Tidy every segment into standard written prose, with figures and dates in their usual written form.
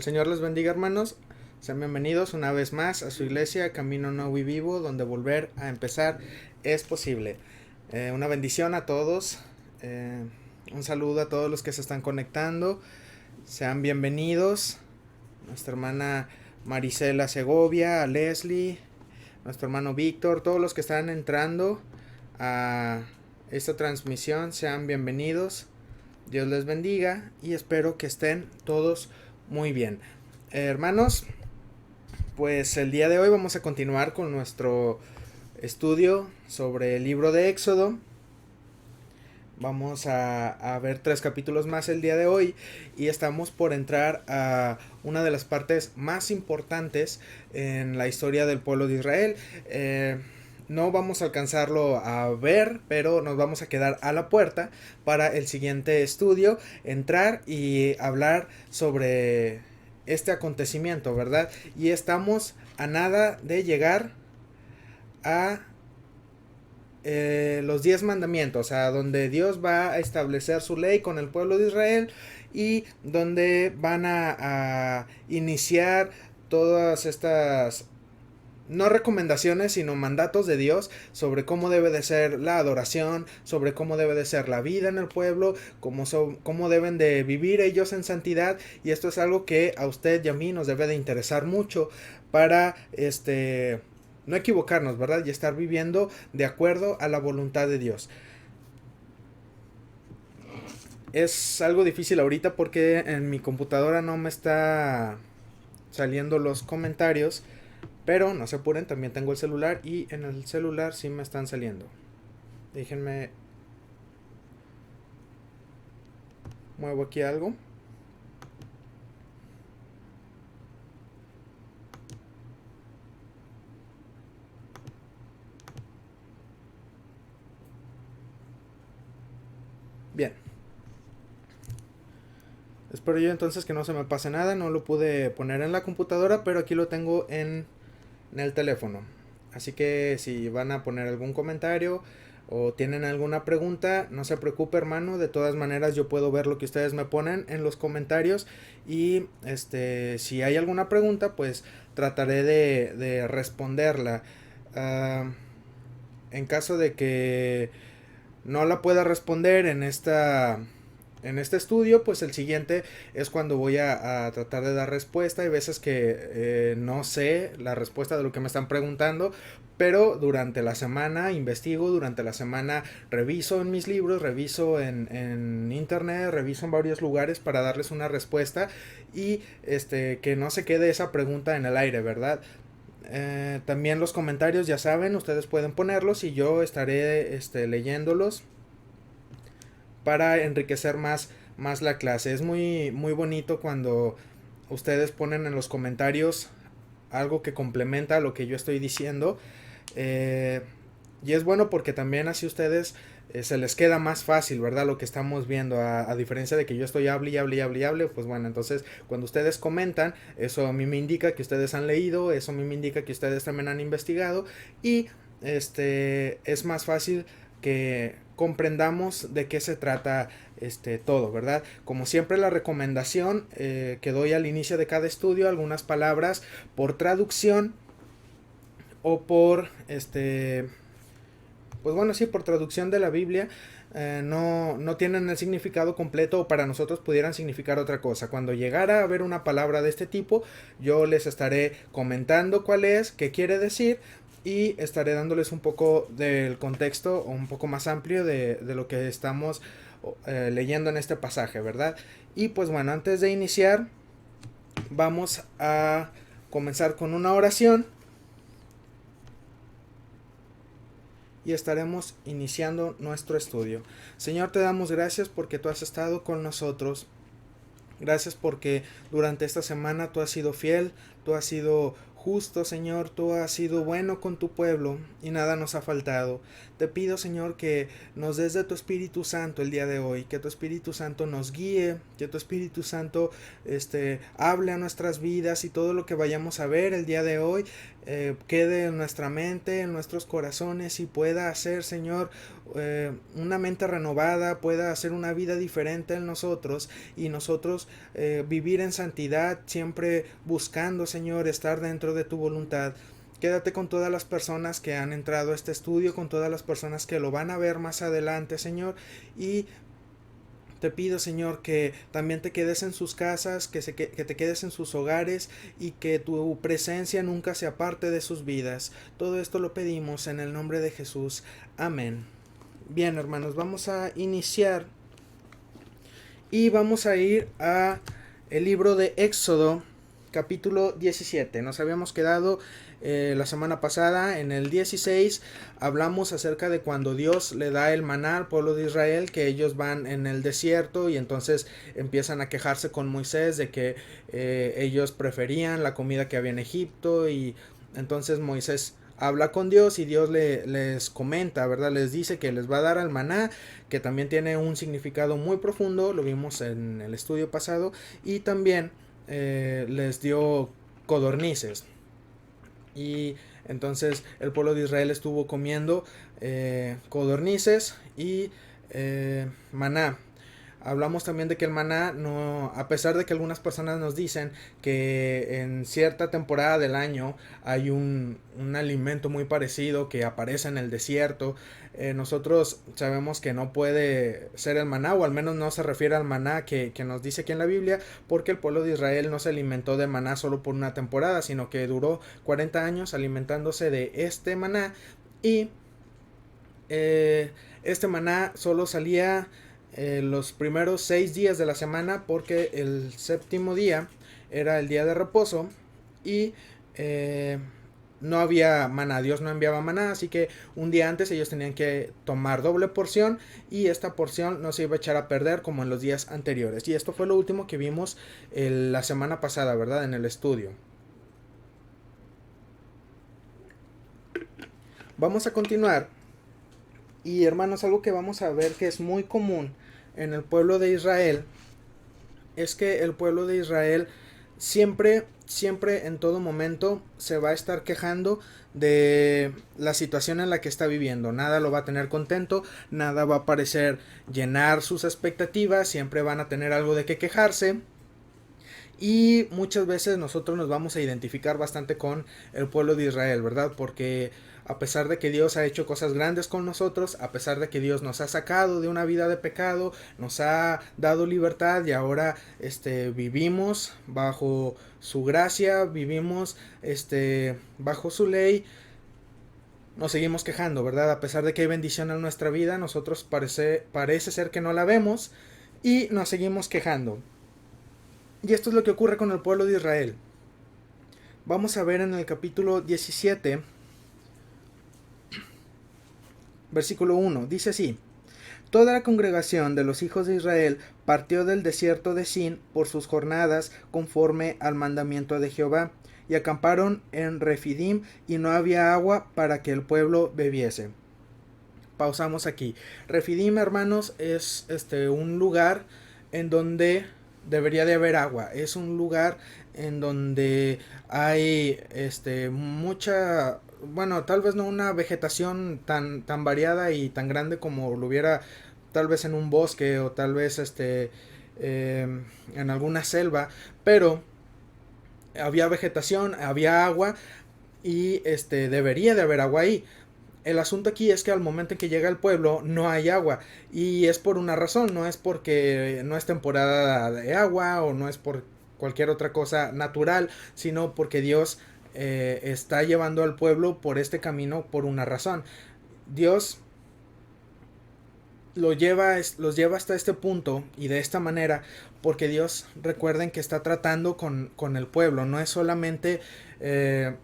Señor les bendiga, hermanos. Sean bienvenidos una vez más a su iglesia, Camino Nuevo y Vivo, donde volver a empezar es posible. Una bendición a todos. Un saludo a todos los que se están conectando. Sean bienvenidos. Nuestra hermana Marisela Segovia, a Leslie, nuestro hermano Víctor, todos los que están entrando a esta transmisión, sean bienvenidos. Dios les bendiga y espero que estén todos muy bien. Hermanos, pues el día de hoy vamos a continuar con nuestro estudio sobre el libro de Éxodo. Vamos a ver 3 capítulos más el día de hoy y estamos por entrar a una de las partes más importantes en la historia del pueblo de Israel. No vamos a alcanzarlo a ver, pero nos vamos a quedar a la puerta para el siguiente estudio, entrar y hablar sobre este acontecimiento, ¿verdad? Y estamos a nada de llegar a los 10 mandamientos, a donde Dios va a establecer su ley con el pueblo de Israel y donde van a iniciar todas estas no recomendaciones, sino mandatos de Dios sobre cómo debe de ser la adoración, sobre cómo debe de ser la vida en el pueblo, cómo deben de vivir ellos en santidad. Y esto es algo que a usted y a mí nos debe de interesar mucho para no equivocarnos, ¿verdad? Y estar viviendo de acuerdo a la voluntad de Dios. Es algo difícil ahorita porque en mi computadora no me está saliendo los comentarios. Pero no se apuren, también tengo el celular y en el celular sí me están saliendo. Déjenme. Muevo aquí algo. Bien. Espero yo entonces que no se me pase nada. No lo pude poner en la computadora, pero aquí lo tengo en el teléfono. Así que si van a poner algún comentario o tienen alguna pregunta, no se preocupe, hermano. De todas maneras yo puedo ver lo que ustedes me ponen en los comentarios y si hay alguna pregunta, pues trataré de responderla. En caso de que no la pueda responder en este estudio, pues el siguiente es cuando voy a tratar de dar respuesta. Hay veces que no sé la respuesta de lo que me están preguntando, pero durante la semana investigo, durante la semana reviso en mis libros, reviso en internet, reviso en varios lugares para darles una respuesta y que no se quede esa pregunta en el aire, ¿verdad? También los comentarios, ya saben, ustedes pueden ponerlos y yo estaré leyéndolos para enriquecer más la clase. Es muy bonito cuando ustedes ponen en los comentarios algo que complementa lo que yo estoy diciendo. Y es bueno porque también así ustedes se les queda más fácil, ¿verdad? Lo que estamos viendo, a diferencia de que yo estoy hable y hable y hable y hable, pues bueno, entonces cuando ustedes comentan, eso a mí me indica que ustedes han leído, eso a mí me indica que ustedes también han investigado y es más fácil que comprendamos de qué se trata todo, ¿verdad? Como siempre la recomendación que doy al inicio de cada estudio, algunas palabras por traducción o por pues bueno, sí, por traducción de la Biblia, no tienen el significado completo o para nosotros pudieran significar otra cosa. Cuando llegara a ver una palabra de este tipo, yo les estaré comentando cuál es, qué quiere decir y estaré dándoles un poco del contexto o un poco más amplio de lo que estamos leyendo en este pasaje, ¿verdad? Y pues bueno, antes de iniciar, vamos a comenzar con una oración y estaremos iniciando nuestro estudio. Señor, te damos gracias porque tú has estado con nosotros. Gracias porque durante esta semana tú has sido fiel, tú has sido justo, Señor, tú has sido bueno con tu pueblo y nada nos ha faltado. Te pido, Señor, que nos des de tu Espíritu Santo el día de hoy, que tu Espíritu Santo nos guíe, que tu Espíritu Santo hable a nuestras vidas y todo lo que vayamos a ver el día de hoy quede en nuestra mente, en nuestros corazones y pueda hacer, Señor, una mente renovada, pueda hacer una vida diferente en nosotros y nosotros vivir en santidad, siempre buscando, Señor, estar dentro de tu voluntad. Quédate con todas las personas que han entrado a este estudio, con todas las personas que lo van a ver más adelante, Señor, y te pido, Señor, que también te quedes en sus casas, que te quedes en sus hogares y que tu presencia nunca se aparte de sus vidas. Todo esto lo pedimos en el nombre de Jesús. Amén. Bien, hermanos, vamos a iniciar y vamos a ir a el libro de Éxodo, capítulo 17. Nos habíamos quedado la semana pasada en el 16. Hablamos acerca de cuando Dios le da el maná al pueblo de Israel, que ellos van en el desierto y entonces empiezan a quejarse con Moisés de que ellos preferían la comida que había en Egipto, y entonces Moisés habla con Dios y Dios les comenta, ¿verdad? Les dice que les va a dar al maná, que también tiene un significado muy profundo, lo vimos en el estudio pasado, y también les dio codornices. Y entonces el pueblo de Israel estuvo comiendo codornices y maná. Hablamos también de que el maná no, a pesar de que algunas personas nos dicen que en cierta temporada del año hay un alimento muy parecido que aparece en el desierto, nosotros sabemos que no puede ser el maná, o al menos no se refiere al maná que nos dice aquí en la Biblia, porque el pueblo de Israel no se alimentó de maná solo por una temporada, sino que duró 40 años alimentándose de este maná, y este maná solo salía los primeros 6 días de la semana, porque el séptimo día era el día de reposo y no había maná, Dios no enviaba maná, así que un día antes ellos tenían que tomar doble porción y esta porción no se iba a echar a perder como en los días anteriores. Y esto fue lo último que vimos la semana pasada, ¿verdad? En el estudio. Vamos a continuar. Y hermanos, algo que vamos a ver que es muy común en el pueblo de Israel es que el pueblo de Israel siempre en todo momento se va a estar quejando de la situación en la que está viviendo. Nada lo va a tener contento, nada va a parecer llenar sus expectativas, siempre van a tener algo de qué quejarse. Y muchas veces nosotros nos vamos a identificar bastante con el pueblo de Israel, ¿verdad? Porque a pesar de que Dios ha hecho cosas grandes con nosotros, a pesar de que Dios nos ha sacado de una vida de pecado, nos ha dado libertad y ahora vivimos bajo su gracia, vivimos bajo su ley, nos seguimos quejando, ¿verdad? A pesar de que hay bendición en nuestra vida, nosotros parece ser que no la vemos y nos seguimos quejando. Y esto es lo que ocurre con el pueblo de Israel. Vamos a ver en el capítulo 17, versículo 1. Dice así: Toda la congregación de los hijos de Israel partió del desierto de Sin por sus jornadas conforme al mandamiento de Jehová, y acamparon en Refidim, y no había agua para que el pueblo bebiese. Pausamos aquí. Refidim, hermanos, es un lugar en donde debería de haber agua. Es un lugar en donde hay mucha, bueno, tal vez no una vegetación tan variada y tan grande como lo hubiera tal vez en un bosque o tal vez en alguna selva, pero había vegetación, había agua y debería de haber agua ahí. El asunto aquí es que al momento en que llega el pueblo no hay agua, y es por una razón, no es porque no es temporada de agua o no es por cualquier otra cosa natural, sino porque Dios está llevando al pueblo por este camino por una razón. Dios los lleva hasta este punto y de esta manera porque Dios, recuerden que está tratando con el pueblo. No es solamente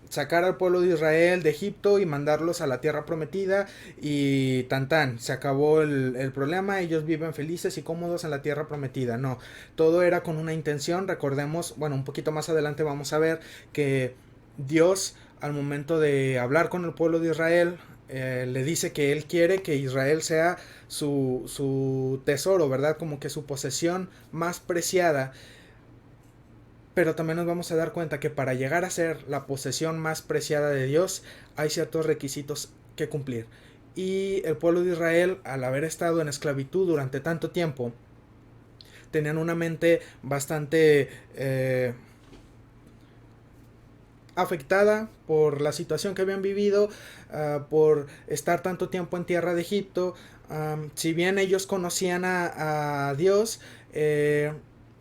sacar al pueblo de Israel de Egipto y mandarlos a la tierra prometida y se acabó el problema, ellos viven felices y cómodos en la tierra prometida. No, todo era con una intención. Recordemos, bueno, un poquito más adelante vamos a ver que Dios, al momento de hablar con el pueblo de Israel, le dice que Él quiere que Israel sea su tesoro, ¿verdad? Como que su posesión más preciada. Pero también nos vamos a dar cuenta que para llegar a ser la posesión más preciada de Dios hay ciertos requisitos que cumplir. Y el pueblo de Israel, al haber estado en esclavitud durante tanto tiempo, tenían una mente bastante afectada por la situación que habían vivido, por estar tanto tiempo en tierra de Egipto. Si bien ellos conocían a Dios,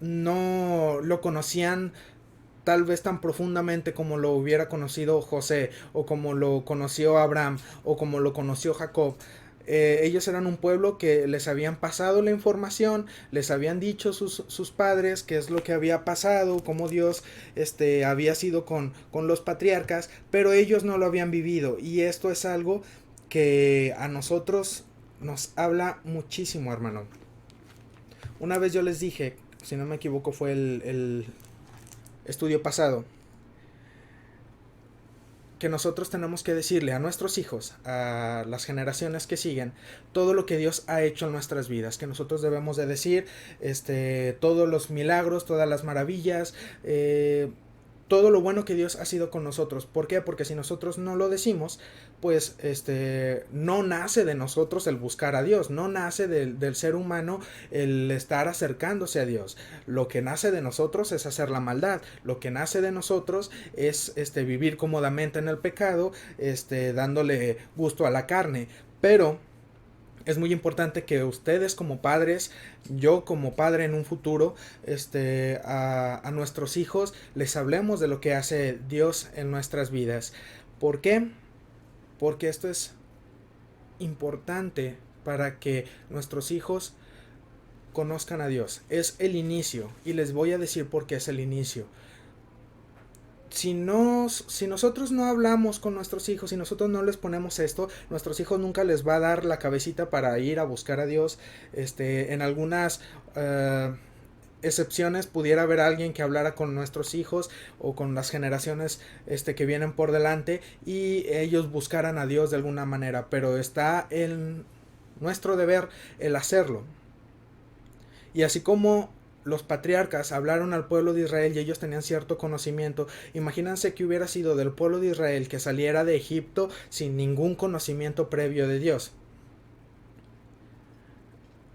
no lo conocían tal vez tan profundamente como lo hubiera conocido José, o como lo conoció Abraham, o como lo conoció Jacob. Ellos eran un pueblo que les habían pasado la información, les habían dicho sus padres qué es lo que había pasado, cómo Dios había sido con los patriarcas, pero ellos no lo habían vivido. Y esto es algo que a nosotros nos habla muchísimo, hermano. Una vez yo les dije, si no me equivoco fue el estudio pasado, que nosotros tenemos que decirle a nuestros hijos, a las generaciones que siguen, todo lo que Dios ha hecho en nuestras vidas, que nosotros debemos de decir todos los milagros, todas las maravillas, todo lo bueno que Dios ha sido con nosotros. ¿Por qué? Porque si nosotros no lo decimos, pues no nace de nosotros el buscar a Dios, no nace del ser humano el estar acercándose a Dios. Lo que nace de nosotros es hacer la maldad, lo que nace de nosotros es vivir cómodamente en el pecado, dándole gusto a la carne. Pero es muy importante que ustedes como padres, yo como padre en un futuro, a nuestros hijos les hablemos de lo que hace Dios en nuestras vidas. ¿Por qué? Porque esto es importante para que nuestros hijos conozcan a Dios. Es el inicio y les voy a decir por qué es el inicio. Si nosotros no hablamos con nuestros hijos, si nosotros no les ponemos esto, nuestros hijos nunca les va a dar la cabecita para ir a buscar a Dios. En algunas excepciones pudiera haber alguien que hablara con nuestros hijos o con las generaciones que vienen por delante y ellos buscaran a Dios de alguna manera, pero está en nuestro deber el hacerlo. Y así como los patriarcas hablaron al pueblo de Israel y ellos tenían cierto conocimiento, imagínense que hubiera sido del pueblo de Israel que saliera de Egipto sin ningún conocimiento previo de Dios.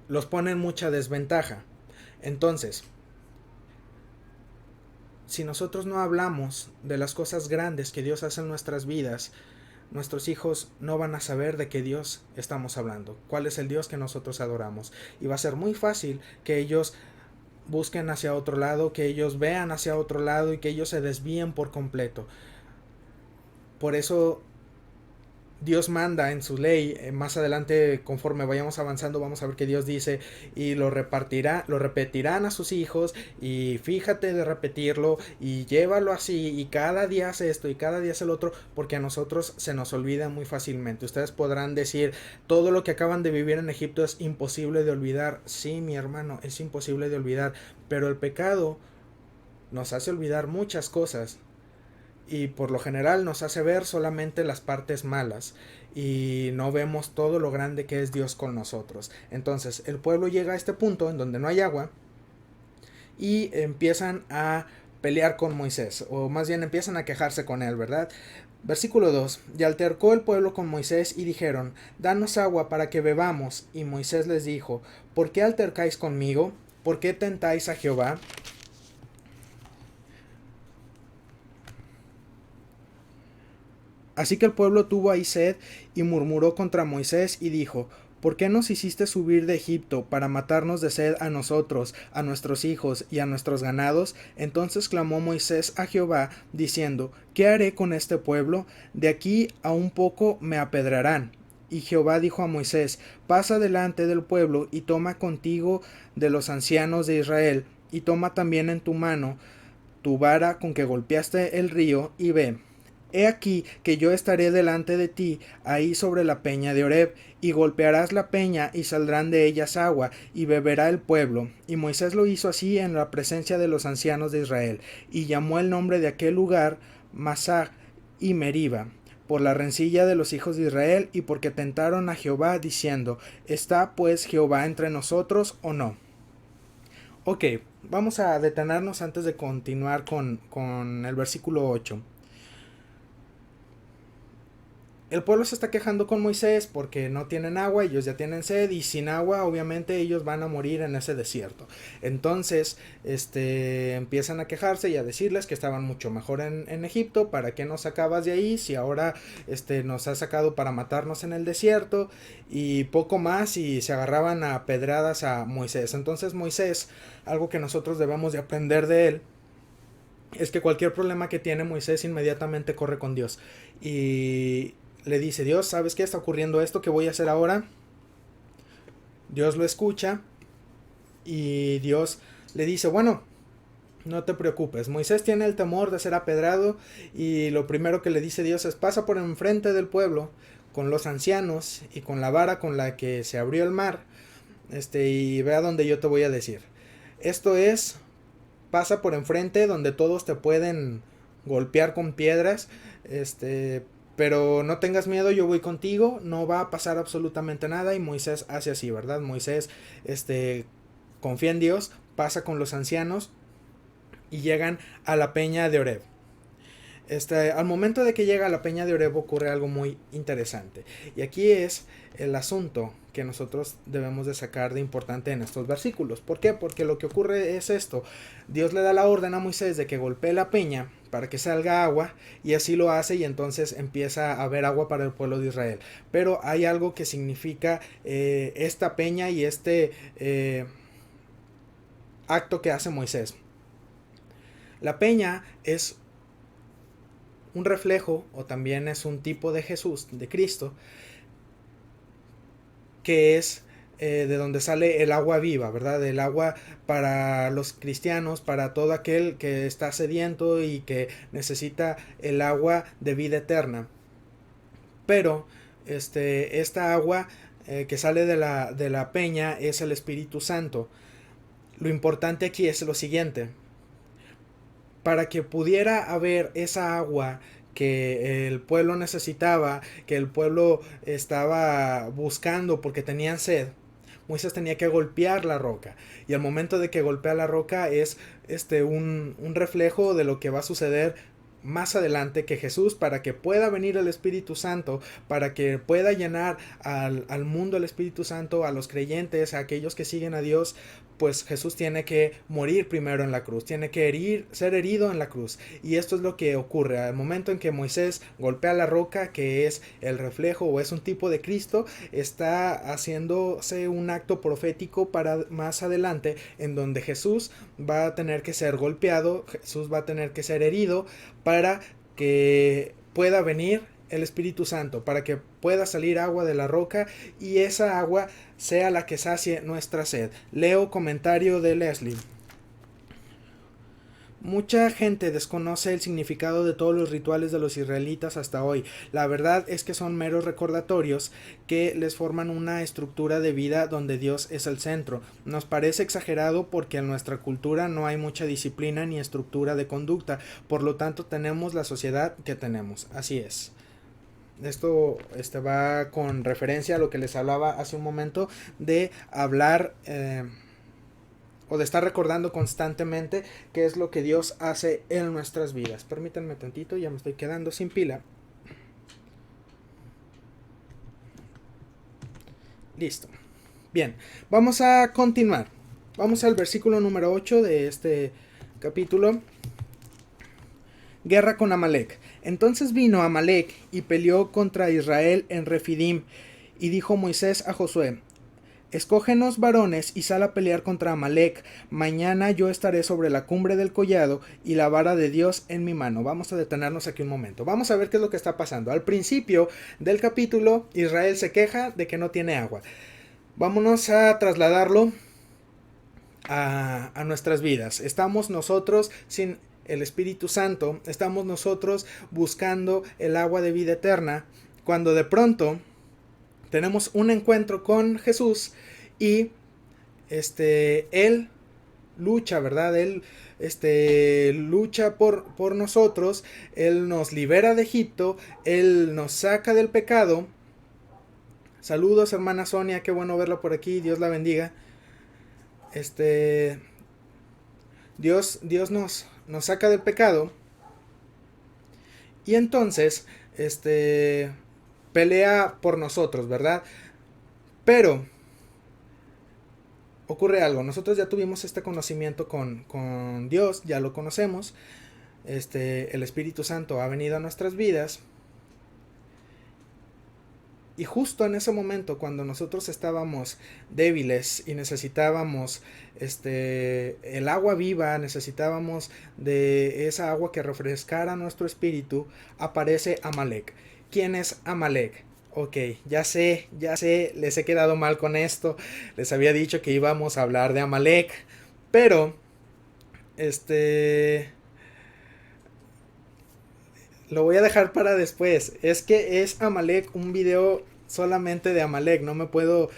Los pone en mucha desventaja. Entonces, si nosotros no hablamos de las cosas grandes que Dios hace en nuestras vidas, nuestros hijos no van a saber de qué Dios estamos hablando, cuál es el Dios que nosotros adoramos. Y va a ser muy fácil que ellos busquen hacia otro lado, que ellos vean hacia otro lado y que ellos se desvíen por completo. Por eso Dios manda en su ley, más adelante conforme vayamos avanzando vamos a ver que Dios dice y lo repetirán a sus hijos y fíjate de repetirlo y llévalo así y cada día hace esto y cada día hace el otro porque a nosotros se nos olvida muy fácilmente. Ustedes podrán decir todo lo que acaban de vivir en Egipto es imposible de olvidar. Sí, mi hermano, es imposible de olvidar, pero el pecado nos hace olvidar muchas cosas y por lo general nos hace ver solamente las partes malas y no vemos todo lo grande que es Dios con nosotros. Entonces el pueblo llega a este punto en donde no hay agua y empiezan a pelear con Moisés, o más bien empiezan a quejarse con él, ¿verdad? Versículo 2. Y altercó el pueblo con Moisés y dijeron, danos agua para que bebamos. Y Moisés les dijo, ¿por qué altercáis conmigo? ¿Por qué tentáis a Jehová? Así que el pueblo tuvo ahí sed y murmuró contra Moisés y dijo, ¿por qué nos hiciste subir de Egipto para matarnos de sed a nosotros, a nuestros hijos y a nuestros ganados? Entonces clamó Moisés a Jehová, diciendo, ¿qué haré con este pueblo? De aquí a un poco me apedrearán. Y Jehová dijo a Moisés, pasa delante del pueblo y toma contigo de los ancianos de Israel, y toma también en tu mano tu vara con que golpeaste el río, y ve. He aquí que yo estaré delante de ti, ahí sobre la peña de Horeb, y golpearás la peña, y saldrán de ellas agua, y beberá el pueblo. Y Moisés lo hizo así en la presencia de los ancianos de Israel, y llamó el nombre de aquel lugar Masah y Meriba, por la rencilla de los hijos de Israel y porque tentaron a Jehová diciendo, ¿está pues Jehová entre nosotros o no? Ok, vamos a detenernos antes de continuar con el versículo 8. El pueblo se está quejando con Moisés porque no tienen agua, ellos ya tienen sed y sin agua obviamente ellos van a morir en ese desierto. Entonces, empiezan a quejarse y a decirles que estaban mucho mejor en Egipto, ¿para qué nos sacabas de ahí si ahora nos has sacado para matarnos en el desierto? Y poco más y se agarraban a pedradas a Moisés. Entonces Moisés, algo que nosotros debemos de aprender de él, es que cualquier problema que tiene Moisés inmediatamente corre con Dios y le dice, Dios, ¿sabes qué está ocurriendo esto? ¿Qué voy a hacer ahora? Dios lo escucha y Dios le dice, bueno, no te preocupes. Moisés tiene el temor de ser apedrado y lo primero que le dice Dios es, pasa por enfrente del pueblo con los ancianos y con la vara con la que se abrió el mar, y ve a donde yo te voy a decir. Esto es, pasa por enfrente donde todos te pueden golpear con piedras, pero no tengas miedo, yo voy contigo, no va a pasar absolutamente nada. Y Moisés hace así, ¿verdad? Moisés, confía en Dios, pasa con los ancianos y llegan a la peña de Oreb. Al momento de que llega a la peña de Oreb ocurre algo muy interesante. Y aquí es el asunto que nosotros debemos de sacar de importante en estos versículos. ¿Por qué? Porque lo que ocurre es esto. Dios le da la orden a Moisés de que golpee la peña para que salga agua y así lo hace y entonces empieza a haber agua para el pueblo de Israel. Pero hay algo que significa esta peña y acto que hace Moisés. La peña es un reflejo o también es un tipo de Jesús, de Cristo, que es de donde sale el agua viva, ¿verdad? El agua para los cristianos, para todo aquel que está sediento y que necesita el agua de vida eterna. Pero esta agua que sale de la peña es el Espíritu Santo. Lo importante aquí es lo siguiente. Para que pudiera haber esa agua que el pueblo necesitaba, que el pueblo estaba buscando porque tenían sed, Moisés tenía que golpear la roca. Y al momento de que golpea la roca es un reflejo de lo que va a suceder más adelante, que Jesús, para que pueda venir el Espíritu Santo, para que pueda llenar al mundo el Espíritu Santo, a los creyentes, a aquellos que siguen a Dios, pues Jesús tiene que morir primero en la cruz, tiene que ser herido en la cruz. Y esto es lo que ocurre al momento en que Moisés golpea la roca, que es el reflejo o es un tipo de Cristo, está haciéndose un acto profético para más adelante, en donde Jesús va a tener que ser golpeado, Jesús va a tener que ser herido para que pueda venir el Espíritu Santo, para que pueda salir agua de la roca y esa agua sea la que sacie nuestra sed. Leo comentario de Leslie. Mucha gente desconoce el significado de todos los rituales de los israelitas hasta hoy. La verdad es que son meros recordatorios que les forman una estructura de vida donde Dios es el centro. Nos parece exagerado porque en nuestra cultura no hay mucha disciplina ni estructura de conducta, por lo tanto tenemos la sociedad que tenemos. Así es. Esto va con referencia a lo que les hablaba hace un momento de hablar o de estar recordando constantemente qué es lo que Dios hace en nuestras vidas. Permítanme tantito, ya me estoy quedando sin pila. Listo. Bien, vamos a continuar. Vamos al versículo número 8 de este capítulo. Guerra con Amalek. Entonces vino Amalek y peleó contra Israel en Refidim. Y dijo Moisés a Josué: escógenos varones y sal a pelear contra Amalek. Mañana yo estaré sobre la cumbre del collado y la vara de Dios en mi mano. Vamos a detenernos aquí un momento. Vamos a ver qué es lo que está pasando. Al principio del capítulo, Israel se queja de que no tiene agua. Vámonos a trasladarlo a nuestras vidas. Estamos nosotros sin el Espíritu Santo, estamos nosotros buscando el agua de vida eterna, cuando de pronto tenemos un encuentro con Jesús y Él lucha, ¿verdad? Él lucha por nosotros, Él nos libera de Egipto, Él nos saca del pecado. Saludos, hermana Sonia, qué bueno verla por aquí, Dios la bendiga. Este, Dios nos saca del pecado y entonces, pelea por nosotros, ¿verdad? Pero ocurre algo, nosotros ya tuvimos este conocimiento con Dios, ya lo conocemos, el Espíritu Santo ha venido a nuestras vidas. Y justo en ese momento, cuando nosotros estábamos débiles y necesitábamos el agua viva, necesitábamos de esa agua que refrescara nuestro espíritu, aparece Amalek. ¿Quién es Amalek? Ok, ya sé, les he quedado mal con esto. Les había dicho que íbamos a hablar de Amalek, pero lo voy a dejar para después. Es que es Amalek un video solamente de Amalek. No me puedo...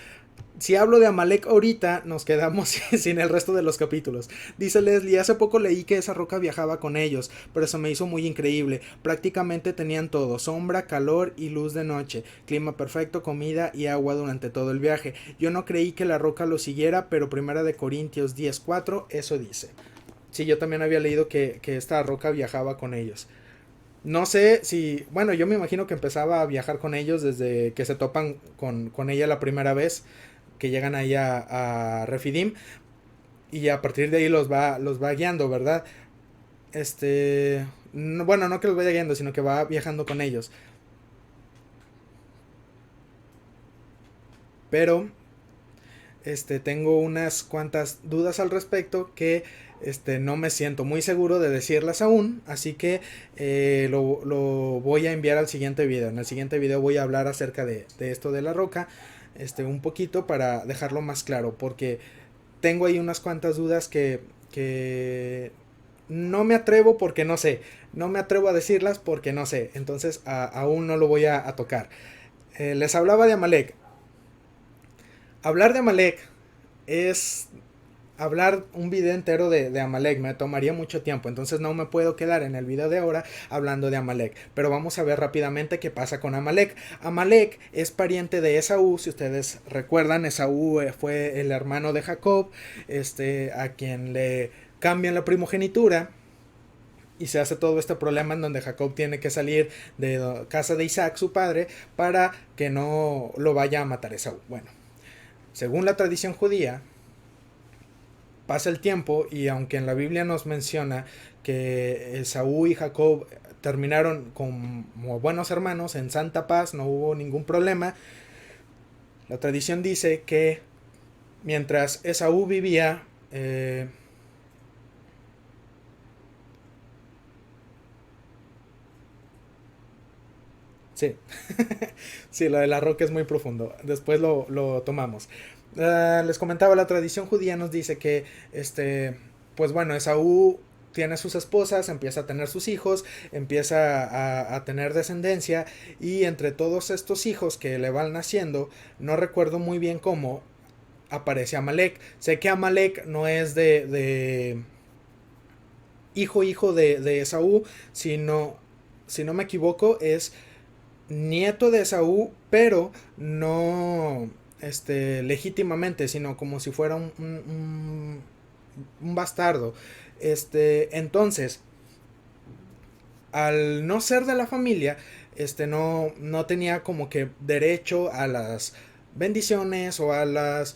Si hablo de Amalek ahorita, nos quedamos sin el resto de los capítulos. Dice Leslie, hace poco leí que esa roca viajaba con ellos, pero se me hizo muy increíble. Prácticamente tenían todo, sombra, calor y luz de noche, clima perfecto, comida y agua durante todo el viaje. Yo no creí que la roca lo siguiera, pero Primera de Corintios 10:4, eso dice. Sí, yo también había leído que esta roca viajaba con ellos. No sé si, bueno, yo me imagino que empezaba a viajar con ellos desde que se topan con ella la primera vez, que llegan ahí a Refidim, y a partir de ahí los va guiando, ¿verdad? No, bueno, no que los vaya guiando, sino que va viajando con ellos. Pero, tengo unas cuantas dudas al respecto que no me siento muy seguro de decirlas aún, así que lo voy a enviar al siguiente video. En el siguiente video voy a hablar acerca de esto de la roca, un poquito para dejarlo más claro, porque tengo ahí unas cuantas dudas que no me atrevo porque no sé, no me atrevo a decirlas porque no sé, entonces aún no lo voy a tocar. Les hablaba de Amalek. Hablar de Amalek es hablar un video entero de Amalek, me tomaría mucho tiempo, entonces no me puedo quedar en el video de ahora hablando de Amalek, pero vamos a ver rápidamente qué pasa con Amalek. Amalek es pariente de Esaú, si ustedes recuerdan, Esaú fue el hermano de Jacob, a quien le cambian la primogenitura. Y se hace todo este problema en donde Jacob tiene que salir de casa de Isaac, su padre, para que no lo vaya a matar Esaú. Bueno, según la tradición judía, pasa el tiempo y aunque en la Biblia nos menciona que Esaú y Jacob terminaron como buenos hermanos en santa paz, no hubo ningún problema, la tradición dice que mientras Esaú vivía, sí, sí, lo de la roca es muy profundo, después lo tomamos. Les comentaba, la tradición judía nos dice que, pues bueno, Esaú tiene sus esposas, empieza a tener sus hijos, empieza a tener descendencia, y entre todos estos hijos que le van naciendo, no recuerdo muy bien cómo, aparece Amalek. Sé que Amalek no es de hijo de Esaú, sino, si no me equivoco, es nieto de Esaú, pero no legítimamente, sino como si fuera un bastardo. Entonces, al no ser de la familia, no tenía como que derecho a las bendiciones o a las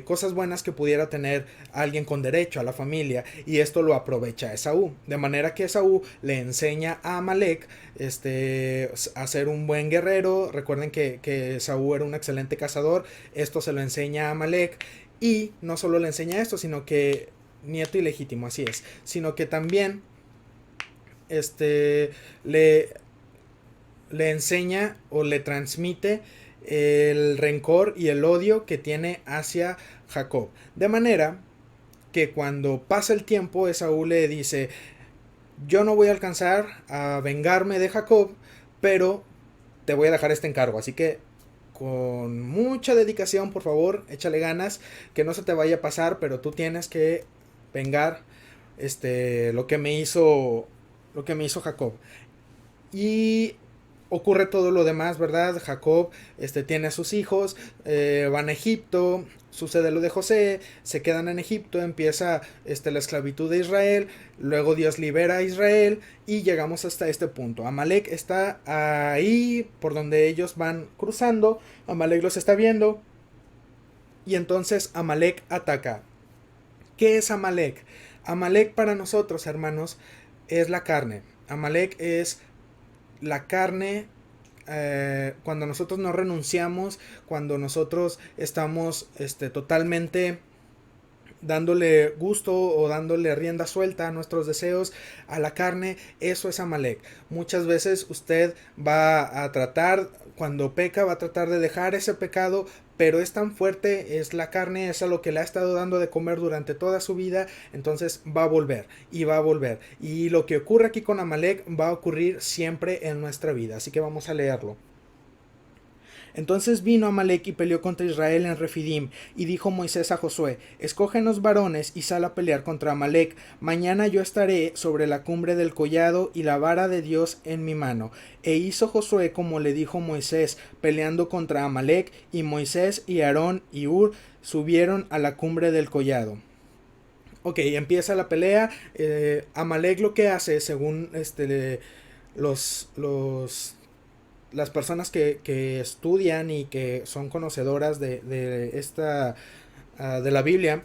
cosas buenas que pudiera tener alguien con derecho a la familia, y esto lo aprovecha Esaú, de manera que Esaú le enseña a Amalek a ser un buen guerrero. Recuerden que Esaú era un excelente cazador, esto se lo enseña a Amalek, y no solo le enseña esto, sino que nieto ilegítimo, así es, sino que también este le, le enseña o le transmite el rencor y el odio que tiene hacia Jacob. De manera que cuando pasa el tiempo, Esaú le dice: yo no voy a alcanzar a vengarme de Jacob, pero te voy a dejar este encargo. Así que con mucha dedicación, por favor, échale ganas, que no se te vaya a pasar, pero tú tienes que vengar lo que me hizo Jacob. Y ocurre todo lo demás, ¿verdad? Jacob tiene a sus hijos, van a Egipto, sucede lo de José, se quedan en Egipto, empieza la esclavitud de Israel, luego Dios libera a Israel y llegamos hasta este punto. Amalek está ahí por donde ellos van cruzando, Amalek los está viendo y entonces Amalek ataca. ¿Qué es Amalek? Amalek para nosotros, hermanos, es la carne. Amalek es la carne cuando nosotros no renunciamos, cuando nosotros estamos totalmente dándole gusto o dándole rienda suelta a nuestros deseos, a la carne, eso es Amalek. Muchas veces usted va a tratar, cuando peca, va a tratar de dejar ese pecado, pero es tan fuerte, es la carne, es a lo que le ha estado dando de comer durante toda su vida, entonces va a volver y va a volver. Y lo que ocurre aquí con Amalek va a ocurrir siempre en nuestra vida, así que vamos a leerlo. Entonces vino Amalek y peleó contra Israel en Refidim, y dijo Moisés a Josué: escógenos varones y sal a pelear contra Amalek. Mañana yo estaré sobre la cumbre del collado y la vara de Dios en mi mano. E hizo Josué como le dijo Moisés, peleando contra Amalek, y Moisés y Aarón y Hur subieron a la cumbre del collado. Ok, empieza la pelea. Amalek lo que hace, según los las personas que estudian y que son conocedoras de la Biblia,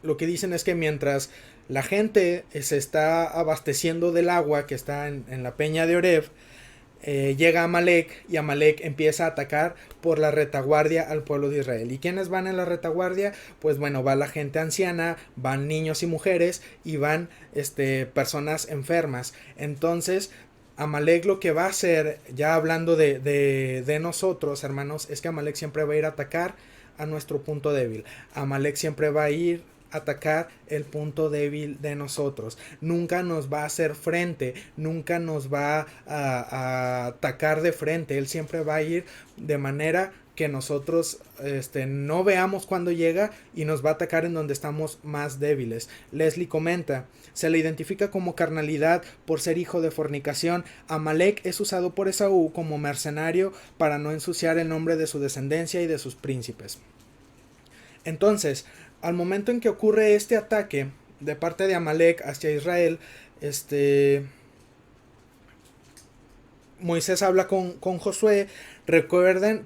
lo que dicen es que mientras la gente se está abasteciendo del agua que está en la peña de Oreb, llega Amalek y Amalek empieza a atacar por la retaguardia al pueblo de Israel. ¿Y quiénes van en la retaguardia? Pues bueno, va la gente anciana, van niños y mujeres y van personas enfermas. Entonces Amalek lo que va a hacer, ya hablando de nosotros, hermanos, es que Amalek siempre va a ir a atacar a nuestro punto débil. Amalek siempre va a ir a atacar el punto débil de nosotros. Nunca nos va a hacer frente, nunca nos va a atacar de frente. Él siempre va a ir de manera que nosotros no veamos cuando llega y nos va a atacar en donde estamos más débiles. Leslie comenta: se le identifica como carnalidad por ser hijo de fornicación. Amalek es usado por Esaú como mercenario para no ensuciar el nombre de su descendencia y de sus príncipes. Entonces, al momento en que ocurre este ataque de parte de Amalek hacia Israel, Moisés habla con Josué. Recuerden,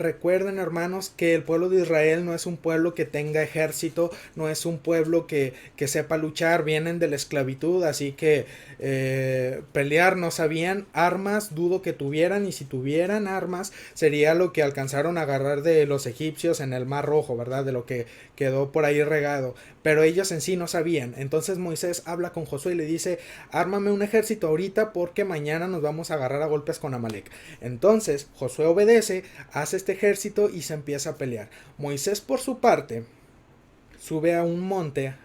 hermanos, que el pueblo de Israel no es un pueblo que tenga ejército, no es un pueblo que sepa luchar, vienen de la esclavitud, así que pelear no sabían, armas dudo que tuvieran, y si tuvieran armas sería lo que alcanzaron a agarrar de los egipcios en el Mar Rojo, ¿verdad? De lo que quedó por ahí regado, pero ellos en sí no sabían. Entonces Moisés habla con Josué y le dice: ármame un ejército ahorita porque mañana nos vamos a agarrar a golpes con Amalek. Entonces Josué obedece, hace este ejército y se empieza a pelear. Moisés, por su parte, sube a un monte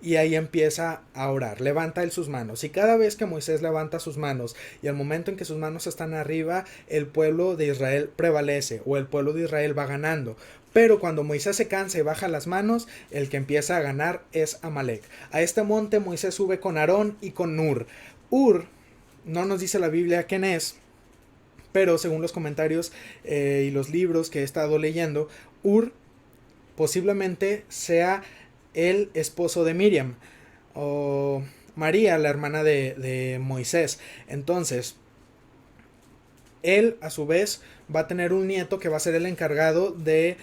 y ahí empieza a orar, levanta él sus manos, y cada vez que Moisés levanta sus manos y al momento en que sus manos están arriba, el pueblo de Israel prevalece, o el pueblo de Israel va ganando. Pero cuando Moisés se cansa y baja las manos, el que empieza a ganar es Amalek. A este monte Moisés sube con Aarón y con Hur. Hur, no nos dice la Biblia quién es, pero según los comentarios y los libros que he estado leyendo, Hur posiblemente sea el esposo de Miriam, o María, la hermana de Moisés. Entonces, él a su vez va a tener un nieto que va a ser el encargado de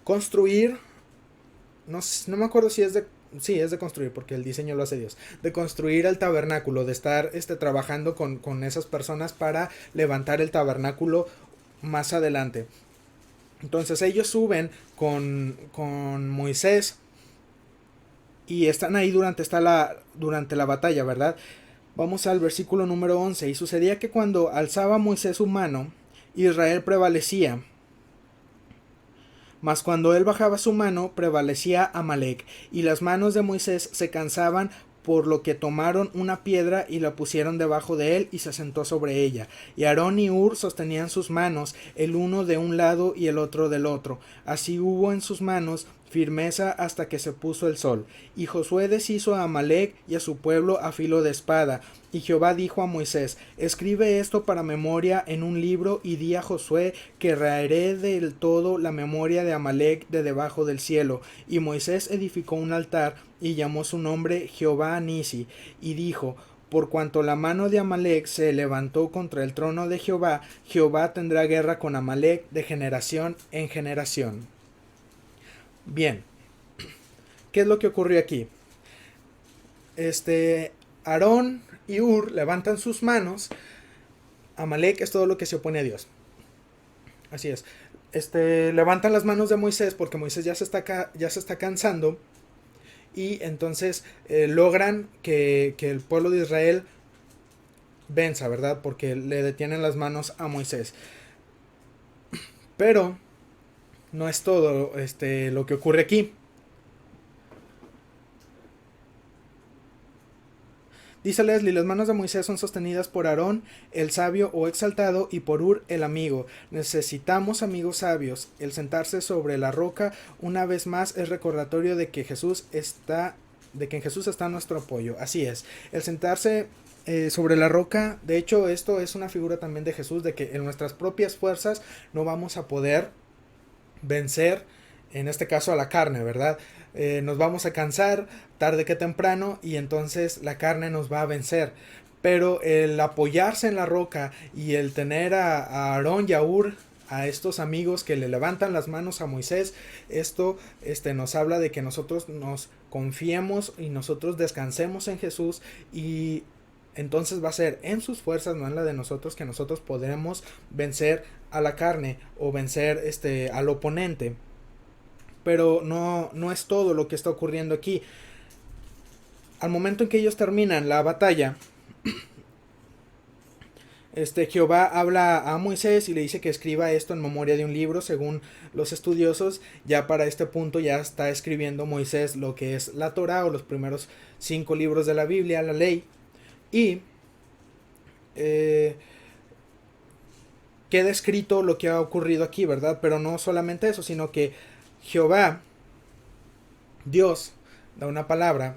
construir, no me acuerdo si es de... Sí, es de construir, porque el diseño lo hace Dios. De construir el tabernáculo, de estar trabajando con esas personas para levantar el tabernáculo más adelante. Entonces ellos suben con Moisés y están ahí durante la batalla, ¿verdad? Vamos al versículo número 11. Y sucedía que cuando alzaba Moisés su mano, Israel prevalecía. Mas cuando él bajaba su mano, prevalecía Amalek, y las manos de Moisés se cansaban, por lo que tomaron una piedra y la pusieron debajo de él y se sentó sobre ella. Y Aarón y Hur sostenían sus manos, el uno de un lado y el otro del otro. Así hubo en sus manos firmeza hasta que se puso el sol. Y Josué deshizo a Amalec y a su pueblo a filo de espada. Y Jehová dijo a Moisés: escribe esto para memoria en un libro, y di a Josué que raeré del todo la memoria de Amalec de debajo del cielo. Y Moisés edificó un altar y llamó su nombre Jehová Nisi, y dijo: por cuanto la mano de Amalec se levantó contra el trono de Jehová, Jehová tendrá guerra con Amalec de generación en generación. Bien, ¿qué es lo que ocurrió aquí? Aarón y Ur levantan sus manos. Amalec es todo lo que se opone a Dios. Así es. Levantan las manos de Moisés porque Moisés ya se está cansando. Y entonces logran que el pueblo de Israel venza, ¿verdad? Porque le detienen las manos a Moisés. Pero no es todo lo que ocurre aquí. Dice Leslie: las manos de Moisés son sostenidas por Aarón, el sabio o exaltado, y por Ur, el amigo. Necesitamos amigos sabios. El sentarse sobre la roca una vez más es recordatorio de que en Jesús está nuestro apoyo. Así es. El sentarse sobre la roca, de hecho, esto es una figura también de Jesús, de que en nuestras propias fuerzas no vamos a poder vencer, en este caso, a la carne, ¿verdad? Nos vamos a cansar tarde que temprano y entonces la carne nos va a vencer. Pero el apoyarse en la roca y el tener a Aarón y a Ur, a estos amigos que le levantan las manos a Moisés, esto nos habla de que nosotros nos confiemos y nosotros descansemos en Jesús, y entonces va a ser en sus fuerzas, no en la de nosotros, que nosotros podremos vencer a la carne o vencer al oponente. Pero no es todo lo que está ocurriendo aquí. Al momento en que ellos terminan la batalla, Jehová habla a Moisés y le dice que escriba esto en memoria de un libro. Según los estudiosos, ya para este punto ya está escribiendo Moisés lo que es la Torá, o los primeros 5 libros de la Biblia, la ley. Y queda escrito lo que ha ocurrido aquí, ¿verdad? Pero no solamente eso, sino que Jehová, Dios, da una palabra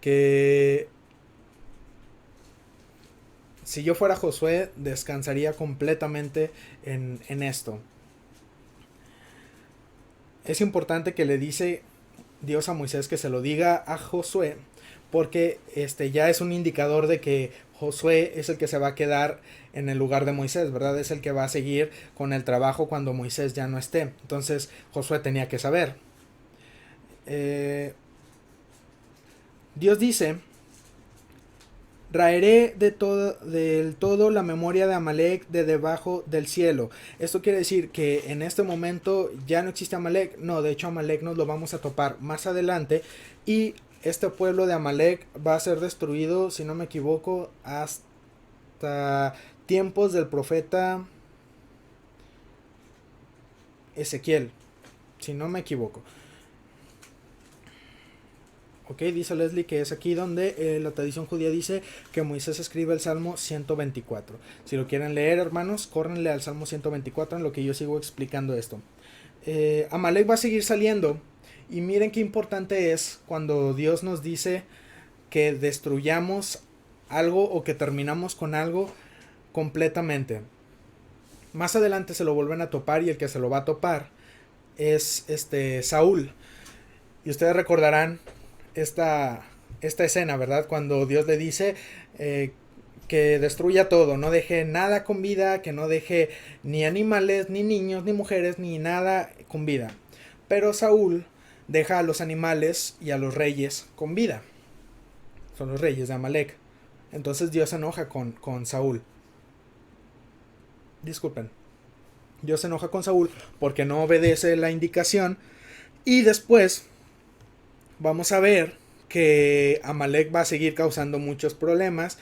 que si yo fuera Josué, descansaría completamente en esto. Es importante que le dice Dios a Moisés que se lo diga a Josué, porque ya es un indicador de que Josué es el que se va a quedar en el lugar de Moisés, ¿verdad? Es el que va a seguir con el trabajo cuando Moisés ya no esté. Entonces Josué tenía que saber. Dios dice: raeré del todo la memoria de Amalec de debajo del cielo. Esto quiere decir que en este momento ya no existe Amalec. No, de hecho Amalec nos lo vamos a topar más adelante. Y este pueblo de Amalec va a ser destruido, si no me equivoco, hasta tiempos del profeta Ezequiel, si no me equivoco. Ok, dice Leslie que es aquí donde la tradición judía dice que Moisés escribe el Salmo 124. Si lo quieren leer, hermanos, córrenle al Salmo 124 en lo que yo sigo explicando esto. Amalek va a seguir saliendo, y miren qué importante es cuando Dios nos dice que destruyamos algo o que terminamos con algo completamente. Más adelante se lo vuelven a topar, y el que se lo va a topar es Saúl. Y ustedes recordarán esta escena, ¿verdad? Cuando Dios le dice que destruya todo, no deje nada con vida, que no deje ni animales, ni niños, ni mujeres, ni nada con vida. Pero Saúl deja a los animales y a los reyes con vida. Son los reyes de Amalek. Entonces Dios se enoja con Saúl. Disculpen. Dios se enoja con Saúl porque no obedece la indicación. Y después vamos a ver que Amalek va a seguir causando muchos problemas.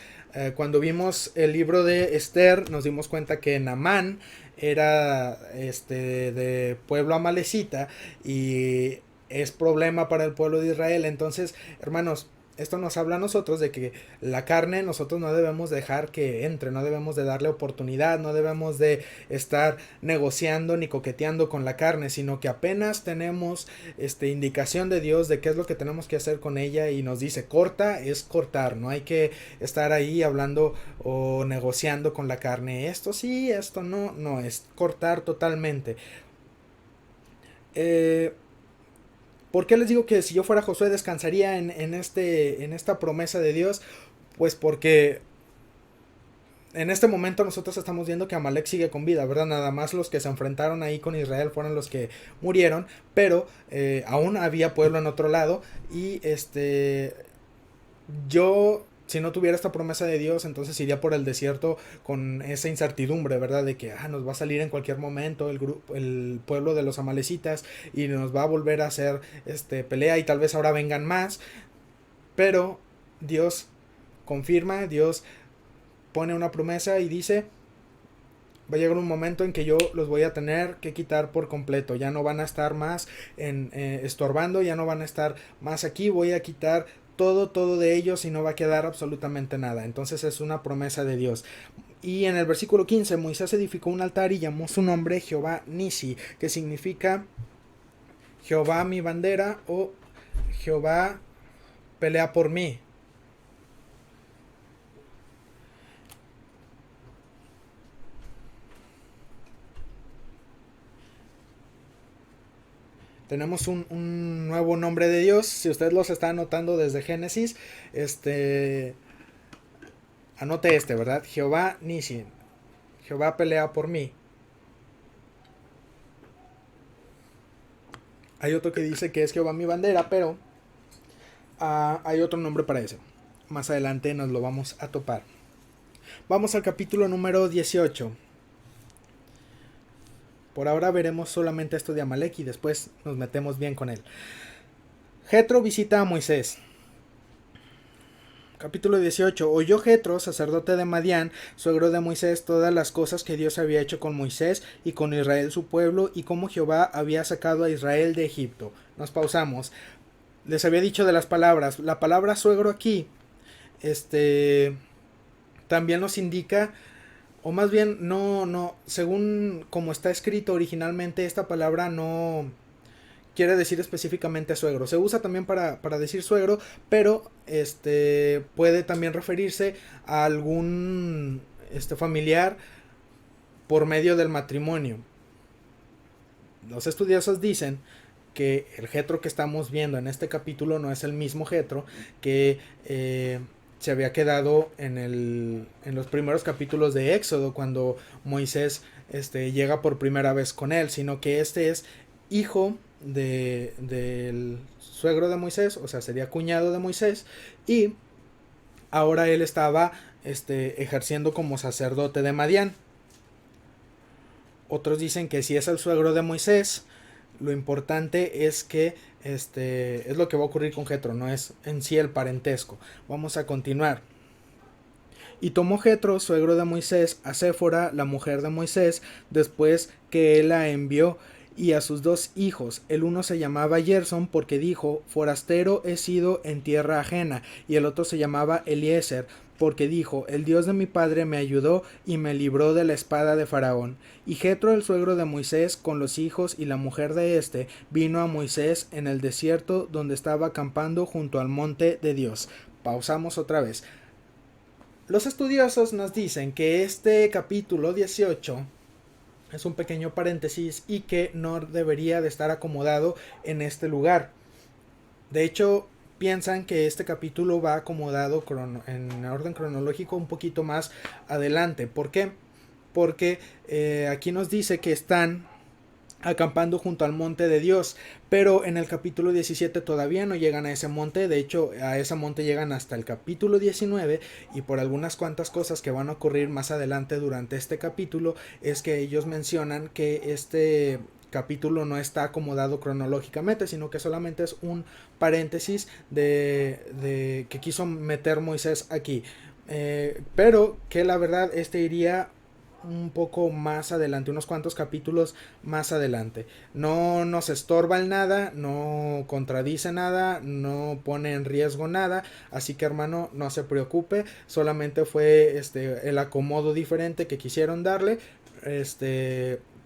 Cuando vimos el libro de Esther, nos dimos cuenta que Naamán era de pueblo amalecita y es problema para el pueblo de Israel. Entonces, hermanos, esto nos habla a nosotros de que la carne nosotros no debemos dejar que entre, no debemos de darle oportunidad, no debemos de estar negociando ni coqueteando con la carne, sino que apenas tenemos indicación de Dios de qué es lo que tenemos que hacer con ella y nos dice corta, es cortar, no hay que estar ahí hablando o negociando con la carne, esto sí, esto no, no, es cortar totalmente. ¿Por qué les digo que si yo fuera Josué descansaría en esta promesa de Dios? Pues porque en este momento nosotros estamos viendo que Amalek sigue con vida, ¿verdad? Nada más los que se enfrentaron ahí con Israel fueron los que murieron, pero aún había pueblo en otro lado y yo, si no tuviera esta promesa de Dios, entonces iría por el desierto con esa incertidumbre, ¿verdad? De que nos va a salir en cualquier momento el pueblo de los amalecitas y nos va a volver a hacer pelea y tal vez ahora vengan más. Pero Dios confirma, Dios pone una promesa y dice, va a llegar un momento en que yo los voy a tener que quitar por completo. Ya no van a estar más estorbando, ya no van a estar más aquí. Voy a quitar todo de ellos y no va a quedar absolutamente nada. Entonces es una promesa de Dios. Y en el versículo 15, Moisés edificó un altar y llamó su nombre Jehová Nisi, que significa Jehová mi bandera o Jehová pelea por mí. Tenemos un nuevo nombre de Dios. Si usted los está anotando desde Génesis, anote ¿verdad? Jehová Nisi. Jehová pelea por mí. Hay otro que dice que es Jehová mi bandera, pero hay otro nombre para eso. Más adelante nos lo vamos a topar. Vamos al capítulo número 18. Por ahora veremos solamente esto de Amalek y después nos metemos bien con él. Jetro visita a Moisés. Capítulo 18. Oyó Jetro, sacerdote de Madián, suegro de Moisés, todas las cosas que Dios había hecho con Moisés y con Israel su pueblo, y cómo Jehová había sacado a Israel de Egipto. Nos pausamos. Les había dicho de las palabras. La palabra suegro aquí, también nos indica, o más bien, no, según como está escrito originalmente, esta palabra no quiere decir específicamente suegro. Se usa también para decir suegro, pero puede también referirse a algún familiar por medio del matrimonio. Los estudiosos dicen que el Jetro que estamos viendo en este capítulo no es el mismo Jetro que se había quedado en los primeros capítulos de Éxodo, cuando Moisés llega por primera vez con él, sino que es hijo del suegro de Moisés, o sea, sería cuñado de Moisés, y ahora él estaba ejerciendo como sacerdote de Madián. Otros dicen que si es el suegro de Moisés, lo importante es que es lo que va a ocurrir con Jetro, no es en sí el parentesco. Vamos a continuar. Y tomó Jetro, suegro de Moisés, a Séfora, la mujer de Moisés, después que él la envió, y a sus 2 hijos. El uno se llamaba Gerson, porque dijo, forastero he sido en tierra ajena, y el otro se llamaba Eliezer, porque dijo, el Dios de mi padre me ayudó y me libró de la espada de Faraón. Y Jetro, el suegro de Moisés, con los hijos y la mujer de vino a Moisés en el desierto, donde estaba acampando junto al monte de Dios. Pausamos otra vez. Los estudiosos nos dicen que este capítulo 18 es un pequeño paréntesis y que no debería de estar acomodado en este lugar. De hecho, piensan que este capítulo va acomodado en orden cronológico un poquito más adelante. ¿Por qué? Porque aquí nos dice que están acampando junto al monte de Dios, pero en el capítulo 17 todavía no llegan a ese monte. De hecho, a ese monte llegan hasta el capítulo 19, y por algunas cuantas cosas que van a ocurrir más adelante durante este capítulo es que ellos mencionan que este capítulo no está acomodado cronológicamente, sino que solamente es un paréntesis de que quiso meter Moisés aquí, pero que la verdad iría un poco más adelante, unos cuantos capítulos más adelante. No nos estorba en nada, no contradice nada, no pone en riesgo nada, así que hermano, no se preocupe, solamente fue el acomodo diferente que quisieron darle,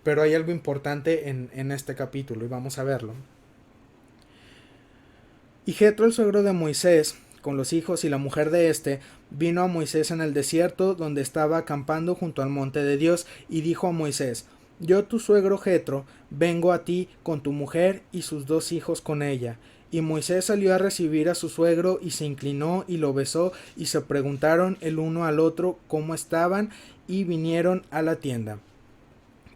pero hay algo importante en este capítulo y vamos a verlo. Y Jetro, el suegro de Moisés, con los hijos y la mujer de éste, vino a Moisés en el desierto, donde estaba acampando junto al monte de Dios, y dijo a Moisés: Yo, tu suegro Jetro, vengo a ti con tu mujer y sus 2 hijos con ella. Y Moisés salió a recibir a su suegro, y se inclinó y lo besó, y se preguntaron el uno al otro cómo estaban, y vinieron a la tienda.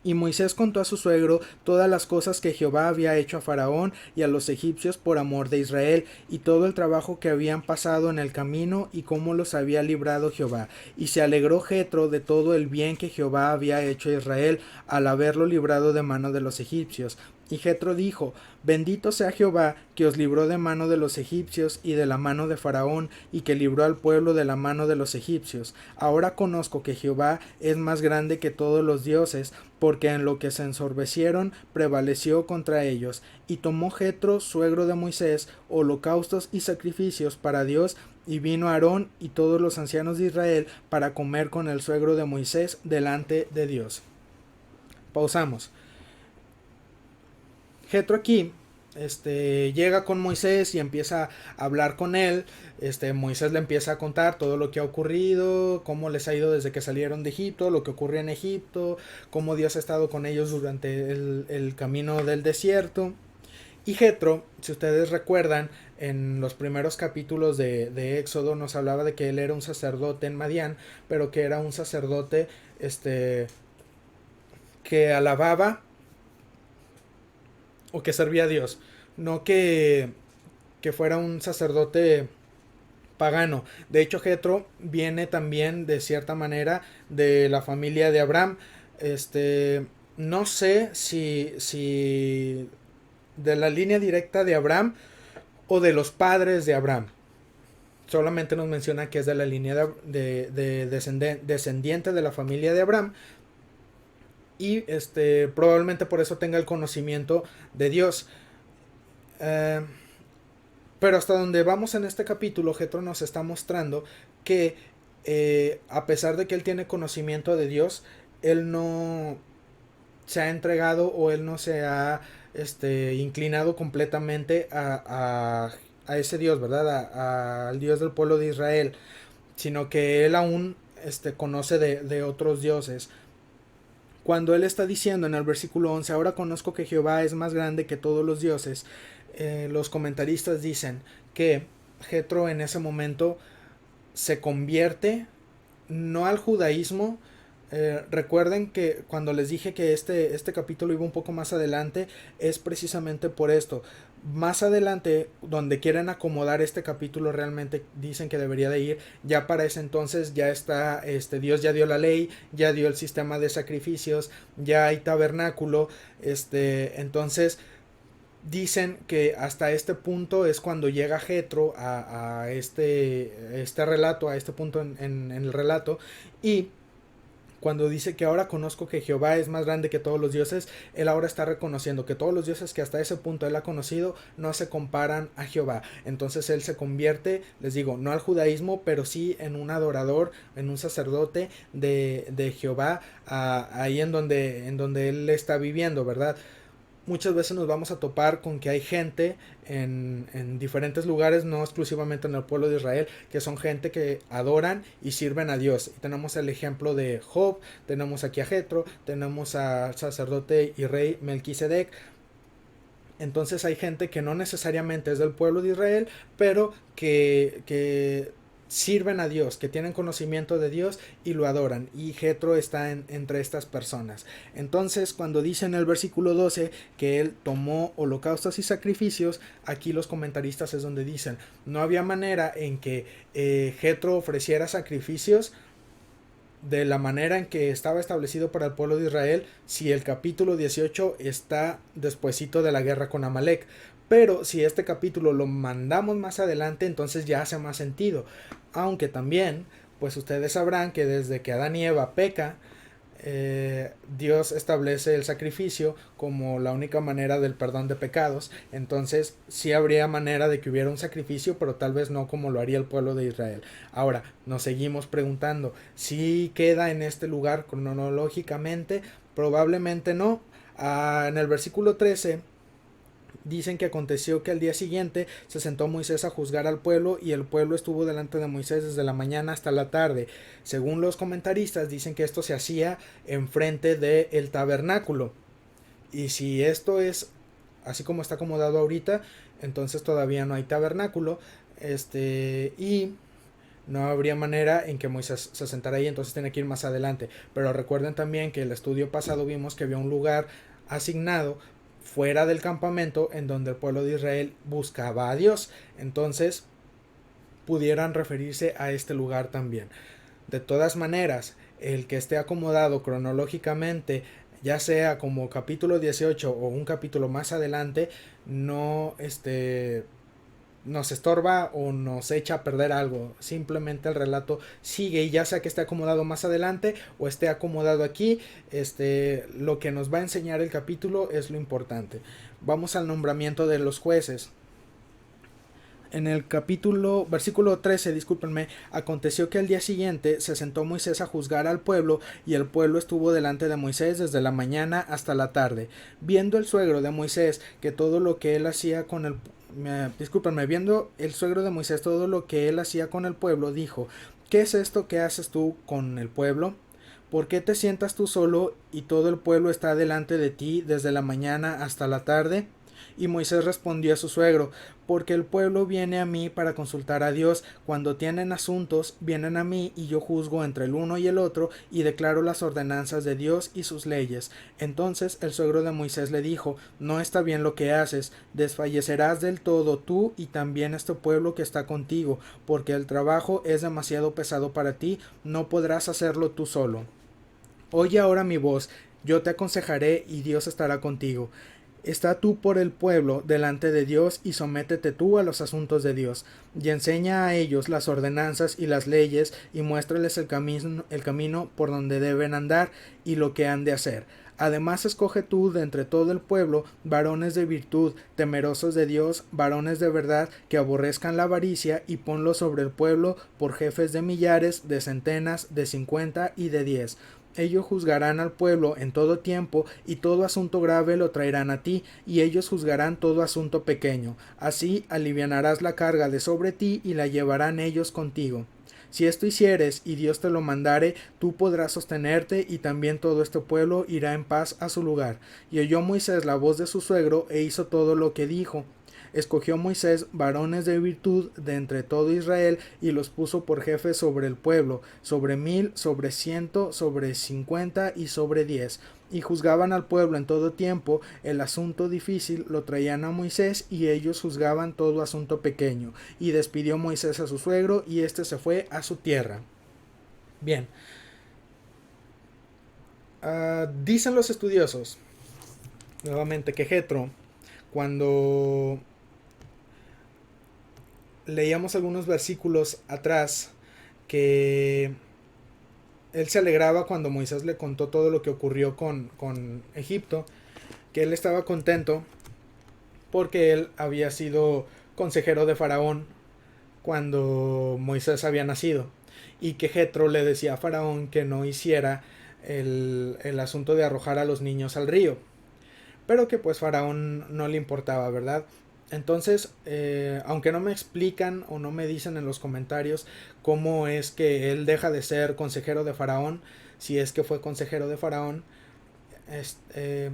Y Moisés contó a su suegro todas las cosas que Jehová había hecho a Faraón y a los egipcios por amor de Israel, y todo el trabajo que habían pasado en el camino, y cómo los había librado Jehová. Y se alegró Jetro de todo el bien que Jehová había hecho a Israel al haberlo librado de mano de los egipcios. Y Jetro dijo: Bendito sea Jehová, que os libró de mano de los egipcios y de la mano de Faraón, y que libró al pueblo de la mano de los egipcios. Ahora conozco que Jehová es más grande que todos los dioses, porque en lo que se ensorbecieron prevaleció contra ellos. Y tomó Jetro, suegro de Moisés, holocaustos y sacrificios para Dios, y vino Aarón y todos los ancianos de Israel para comer con el suegro de Moisés delante de Dios. Pausamos. Jetro aquí llega con Moisés y empieza a hablar con él. Moisés le empieza a contar todo lo que ha ocurrido, cómo les ha ido desde que salieron de Egipto, lo que ocurrió en Egipto, cómo Dios ha estado con ellos durante el camino del desierto. Y Jetro, si ustedes recuerdan, en los primeros capítulos de Éxodo nos hablaba de que él era un sacerdote en Madián, pero que era un sacerdote que alababa o que servía a Dios, no que fuera un sacerdote pagano. De hecho, Jetro viene también de cierta manera de la familia de Abraham. No sé si de la línea directa de Abraham o de los padres de Abraham. Solamente nos menciona que es de la línea de descendiente de la familia de Abraham. Y probablemente por eso tenga el conocimiento de Dios. Pero hasta donde vamos en este capítulo, Jetro nos está mostrando que a pesar de que él tiene conocimiento de Dios, él no se ha entregado o él no se ha inclinado completamente a ese Dios, ¿verdad? Al Dios del pueblo de Israel, sino que él aún conoce de otros dioses. Cuando él está diciendo en el versículo 11, ahora conozco que Jehová es más grande que todos los dioses, los comentaristas dicen que Jetro en ese momento se convierte no al judaísmo. Recuerden que cuando les dije que este capítulo iba un poco más adelante, es precisamente por esto. Más adelante, donde quieren acomodar este capítulo, realmente dicen que debería de ir. Ya para ese entonces ya está, Dios ya dio la ley, ya dio el sistema de sacrificios, ya hay tabernáculo. Entonces dicen que hasta este punto es cuando llega Jetro a este relato, a este punto en el relato, y cuando dice que ahora conozco que Jehová es más grande que todos los dioses, él ahora está reconociendo que todos los dioses que hasta ese punto él ha conocido no se comparan a Jehová. Entonces él se convierte, les digo, no al judaísmo, pero sí en un adorador, en un sacerdote de Jehová, ahí en donde él está viviendo, ¿verdad? Muchas veces nos vamos a topar con que hay gente en diferentes lugares, no exclusivamente en el pueblo de Israel, que son gente que adoran y sirven a Dios. Y tenemos el ejemplo de Job, tenemos aquí a Jetro, tenemos al sacerdote y rey Melquisedec. Entonces hay gente que no necesariamente es del pueblo de Israel, pero que sirven a Dios, que tienen conocimiento de Dios y lo adoran. Y Jetro está entre estas personas. Entonces, cuando dice en el versículo 12 que él tomó holocaustos y sacrificios, aquí los comentaristas es donde dicen, no había manera en que Jetro ofreciera sacrificios de la manera en que estaba establecido para el pueblo de Israel si el capítulo 18 está despuesito de la guerra con Amalek. Pero si este capítulo lo mandamos más adelante, entonces ya hace más sentido. Aunque también, pues ustedes sabrán que desde que Adán y Eva peca, Dios establece el sacrificio como la única manera del perdón de pecados. Entonces sí habría manera de que hubiera un sacrificio, pero tal vez no como lo haría el pueblo de Israel. Ahora nos seguimos preguntando si queda en este lugar cronológicamente. Probablemente no. En el versículo 13 dicen que aconteció que al día siguiente se sentó Moisés a juzgar al pueblo, y el pueblo estuvo delante de Moisés desde la mañana hasta la tarde. Según los comentaristas, dicen que esto se hacía enfrente del tabernáculo. Y si esto es así como está acomodado ahorita, entonces todavía no hay tabernáculo. Y no habría manera en que Moisés se sentara ahí, entonces tiene que ir más adelante. Pero recuerden también que el estudio pasado vimos que había un lugar asignado fuera del campamento en donde el pueblo de Israel buscaba a Dios. Entonces pudieran referirse a este lugar también. De todas maneras, el que esté acomodado cronológicamente, ya sea como capítulo 18 o un capítulo más adelante, no nos estorba o nos echa a perder algo. Simplemente el relato sigue, y ya sea que esté acomodado más adelante o esté acomodado aquí, lo que nos va a enseñar el capítulo es lo importante. Vamos al nombramiento de los jueces. En el versículo 13, discúlpenme, aconteció que al día siguiente se sentó Moisés a juzgar al pueblo, y el pueblo estuvo delante de Moisés desde la mañana hasta la tarde. Viendo el suegro de Moisés que todo lo que él hacía con el viendo el suegro de Moisés todo lo que él hacía con el pueblo, dijo: ¿Qué es esto que haces tú con el pueblo? ¿Por qué te sientas tú solo y todo el pueblo está delante de ti desde la mañana hasta la tarde? Y Moisés respondió a su suegro: porque el pueblo viene a mí para consultar a Dios. Cuando tienen asuntos, vienen a mí, y yo juzgo entre el uno y el otro, y declaro las ordenanzas de Dios y sus leyes. Entonces el suegro de Moisés le dijo: no está bien lo que haces, desfallecerás del todo tú y también este pueblo que está contigo, porque el trabajo es demasiado pesado para ti, no podrás hacerlo tú solo. Oye ahora mi voz, yo te aconsejaré, y Dios estará contigo. Está tú por el pueblo delante de Dios, y sométete tú a los asuntos de Dios, y enseña a ellos las ordenanzas y las leyes, y muéstrales el camino por donde deben andar y lo que han de hacer. Además escoge tú de entre todo el pueblo varones de virtud, temerosos de Dios, varones de verdad, que aborrezcan la avaricia, y ponlos sobre el pueblo por jefes de millares, de centenas, de 50 y de 10. Ellos juzgarán al pueblo en todo tiempo, y todo asunto grave lo traerán a ti, y ellos juzgarán todo asunto pequeño. Así alivianarás la carga de sobre ti, y la llevarán ellos contigo. Si esto hicieres y Dios te lo mandare, tú podrás sostenerte, y también todo este pueblo irá en paz a su lugar. Y oyó Moisés la voz de su suegro, e hizo todo lo que dijo. Escogió Moisés varones de virtud de entre todo Israel, y los puso por jefes sobre el pueblo, sobre 1000, sobre 100, sobre 50 y sobre 10. Y juzgaban al pueblo en todo tiempo. El asunto difícil lo traían a Moisés, y ellos juzgaban todo asunto pequeño. Y despidió Moisés a su suegro, y éste se fue a su tierra. Bien. Dicen los estudiosos, nuevamente, que Jetro, cuando leíamos algunos versículos atrás, que él se alegraba cuando Moisés le contó todo lo que ocurrió con Egipto, que él estaba contento porque él había sido consejero de Faraón cuando Moisés había nacido, y que Jetro le decía a Faraón que no hiciera el asunto de arrojar a los niños al río, pero que pues Faraón no le importaba, ¿verdad? Entonces, aunque no me explican o no me dicen en los comentarios cómo es que él deja de ser consejero de Faraón, si es que fue consejero de Faraón, este,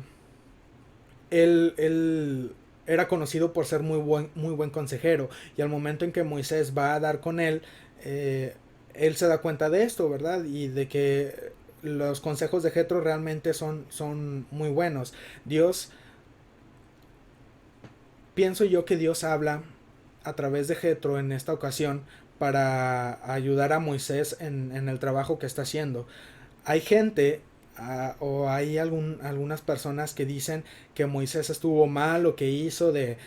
él era conocido por ser muy buen consejero, y al momento en que Moisés va a dar con él se da cuenta de esto, ¿verdad? Y de que los consejos de Jetro realmente son muy buenos. Pienso yo que Dios habla a través de Jetro en esta ocasión para ayudar a Moisés en el trabajo que está haciendo. Hay gente o hay algunas personas que dicen que Moisés estuvo mal lo que hizo de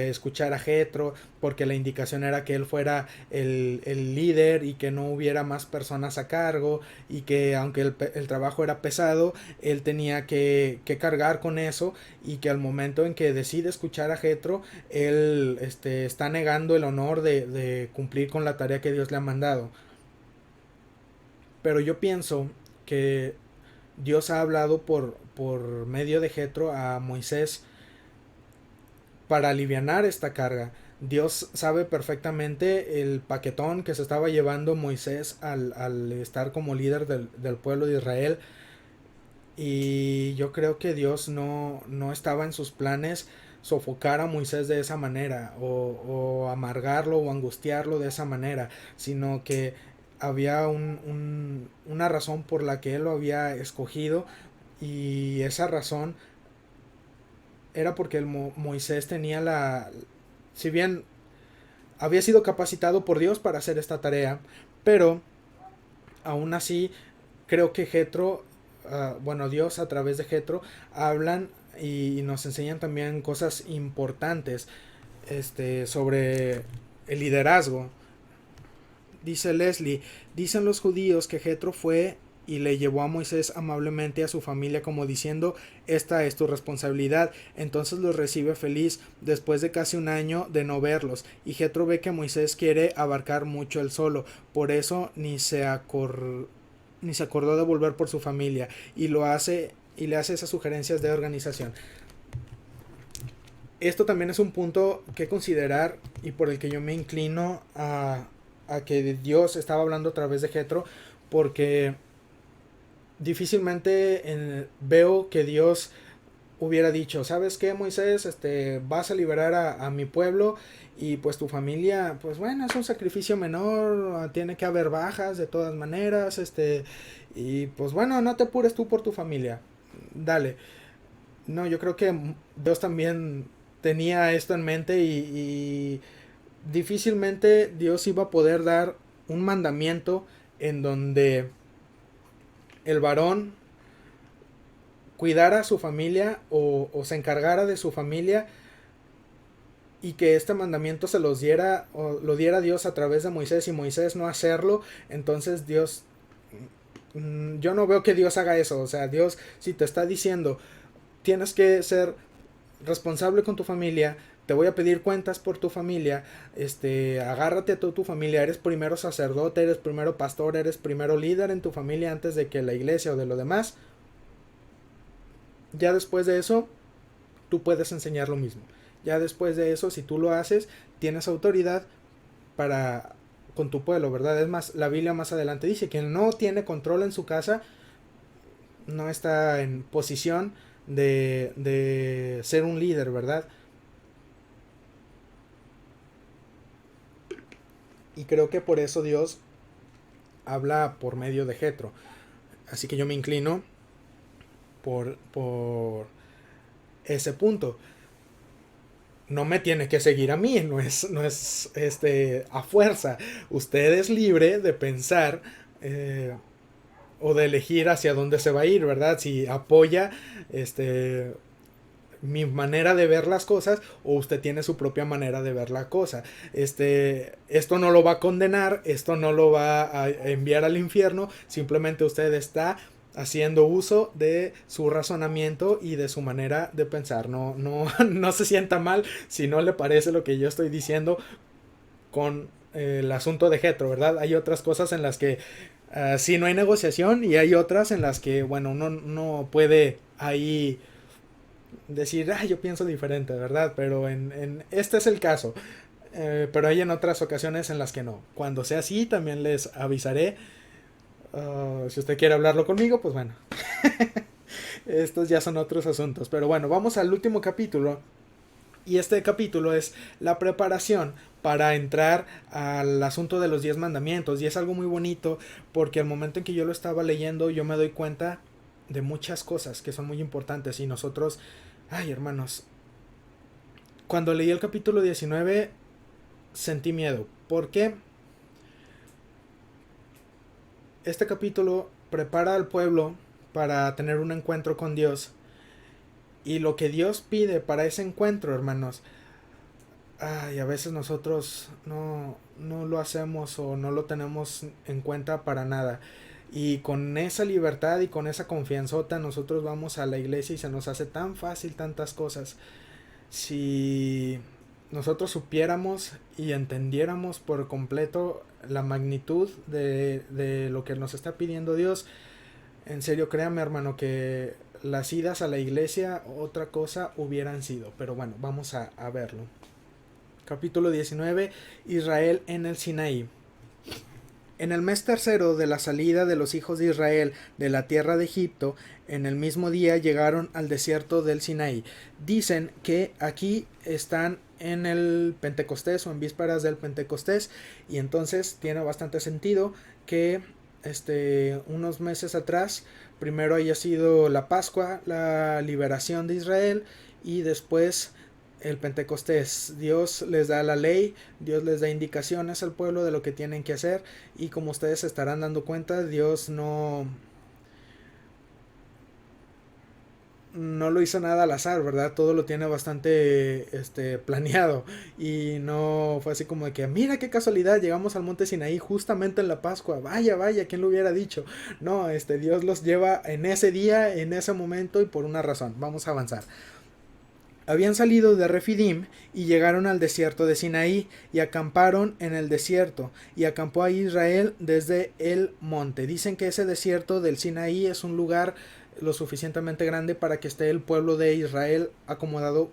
escuchar a Jetro, porque la indicación era que él fuera el líder y que no hubiera más personas a cargo, y que aunque el trabajo era pesado, él tenía que cargar con eso, y que al momento en que decide escuchar a Jetro, él está negando el honor de cumplir con la tarea que Dios le ha mandado. Pero yo pienso que Dios ha hablado por medio de Jetro a Moisés para alivianar esta carga. Dios sabe perfectamente el paquetón que se estaba llevando Moisés al estar como líder del pueblo de Israel. Y yo creo que Dios no estaba en sus planes sofocar a Moisés de esa manera, o amargarlo o angustiarlo de esa manera, sino que había una razón por la que él lo había escogido, y esa razón era porque Moisés tenía si bien había sido capacitado por Dios para hacer esta tarea, pero aún así creo que Jetro, bueno, Dios a través de Jetro hablan y nos enseñan también cosas importantes sobre el liderazgo. Dice Leslie, dicen los judíos que Jetro fue y le llevó a Moisés amablemente a su familia como diciendo, esta es tu responsabilidad. Entonces los recibe feliz después de casi un año de no verlos, y Jetro ve que Moisés quiere abarcar mucho él solo, por eso ni se acordó de volver por su familia, y lo hace y le hace esas sugerencias de organización. Esto también es un punto que considerar, y por el que yo me inclino a que Dios estaba hablando a través de Jetro, porque difícilmente veo que Dios hubiera dicho, ¿sabes qué, Moisés? Vas a liberar a mi pueblo, y pues tu familia, pues bueno, es un sacrificio menor, tiene que haber bajas de todas maneras, y pues bueno, no te apures tú por tu familia, dale. No, yo creo que Dios también tenía esto en mente, y difícilmente Dios iba a poder dar un mandamiento en donde el varón cuidara a su familia, o se encargara de su familia, y que este mandamiento se los diera, o lo diera Dios a través de Moisés, y Moisés no hacerlo. Entonces Dios, yo no veo que Dios haga eso. O sea, Dios, si te está diciendo tienes que ser responsable con tu familia, te voy a pedir cuentas por tu familia, agárrate a tu familia, eres primero sacerdote, eres primero pastor, eres primero líder en tu familia antes de que la iglesia o de lo demás. Ya después de eso, tú puedes enseñar lo mismo. Ya después de eso, si tú lo haces, tienes autoridad para con tu pueblo, ¿verdad? Es más, la Biblia más adelante dice que no tiene control en su casa, no está en posición de ser un líder, ¿verdad? Y creo que por eso Dios habla por medio de Jetro. Así que yo me inclino por ese punto. No me tiene que seguir a mí, no es a fuerza. Usted es libre de pensar, o de elegir hacia dónde se va a ir, ¿verdad? Si apoya mi manera de ver las cosas, o usted tiene su propia manera de ver la cosa. Esto no lo va a condenar, esto no lo va a enviar al infierno, simplemente usted está haciendo uso de su razonamiento y de su manera de pensar. No se sienta mal si no le parece lo que yo estoy diciendo con el asunto de Jetro, ¿verdad? Hay otras cosas en las que sí no hay negociación, y hay otras en las que, bueno, uno no puede ahí decir, yo pienso diferente, ¿verdad? Pero este es el caso. Pero hay en otras ocasiones en las que no. Cuando sea así, también les avisaré. Si usted quiere hablarlo conmigo, pues bueno. Estos ya son otros asuntos. Pero bueno, vamos al último capítulo. Y este capítulo es la preparación para entrar al asunto de los 10 mandamientos. Y es algo muy bonito, porque al momento en que yo lo estaba leyendo, yo me doy cuenta de muchas cosas que son muy importantes. Y nosotros, ay hermanos, cuando leí el capítulo 19 sentí miedo. Porque este capítulo prepara al pueblo para tener un encuentro con Dios. Y lo que Dios pide para ese encuentro, hermanos, ay, a veces nosotros no lo hacemos o no lo tenemos en cuenta para nada. Y con esa libertad y con esa confianzota nosotros vamos a la iglesia y se nos hace tan fácil tantas cosas. Si nosotros supiéramos y entendiéramos por completo la magnitud de lo que nos está pidiendo Dios, en serio, créame, hermano, que las idas a la iglesia otra cosa hubieran sido. Pero bueno, vamos a verlo. Capítulo 19. Israel en el Sinaí. En el mes tercero de la salida de los hijos de Israel de la tierra de Egipto, en el mismo día llegaron al desierto del Sinaí. Dicen que aquí están en el Pentecostés o en vísperas del Pentecostés, y entonces tiene bastante sentido que unos meses atrás primero haya sido la Pascua, la liberación de Israel, y después el Pentecostés. Dios les da la ley, Dios les da indicaciones al pueblo de lo que tienen que hacer, y como ustedes se estarán dando cuenta, Dios no lo hizo nada al azar, ¿verdad? Todo lo tiene bastante planeado, y no fue así como de que mira qué casualidad, llegamos al monte Sinaí justamente en la Pascua, vaya, quién lo hubiera dicho. No, Dios los lleva en ese día, en ese momento, y por una razón. Vamos a avanzar. Habían salido de Refidim y llegaron al desierto de Sinaí y acamparon en el desierto, y acampó a Israel desde el monte. Dicen que ese desierto del Sinaí es un lugar lo suficientemente grande para que esté el pueblo de Israel acomodado,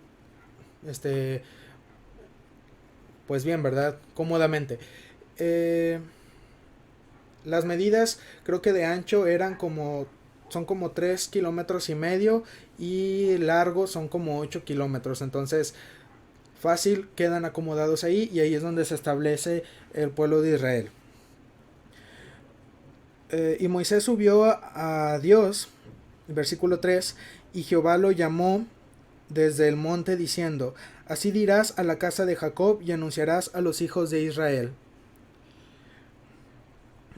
pues bien, ¿verdad? Cómodamente. Las medidas, creo que de ancho son como 3,5 kilómetros, y largo son como 8 kilómetros. Entonces, fácil quedan acomodados ahí, y ahí es donde se establece el pueblo de Israel. Y Moisés subió a Dios, versículo 3, y Jehová lo llamó desde el monte diciendo: así dirás a la casa de Jacob y anunciarás a los hijos de Israel: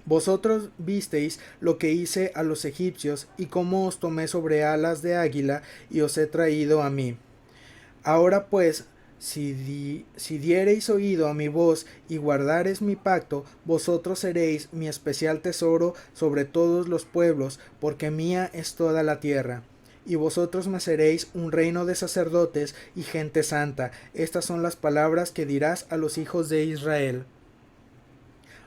vosotros visteis lo que hice a los egipcios, y cómo os tomé sobre alas de águila, y os he traído a mí. Ahora pues, si diereis oído a mi voz y guardareis mi pacto, vosotros seréis mi especial tesoro sobre todos los pueblos, porque mía es toda la tierra. Y vosotros me seréis un reino de sacerdotes y gente santa. Estas son las palabras que dirás a los hijos de Israel.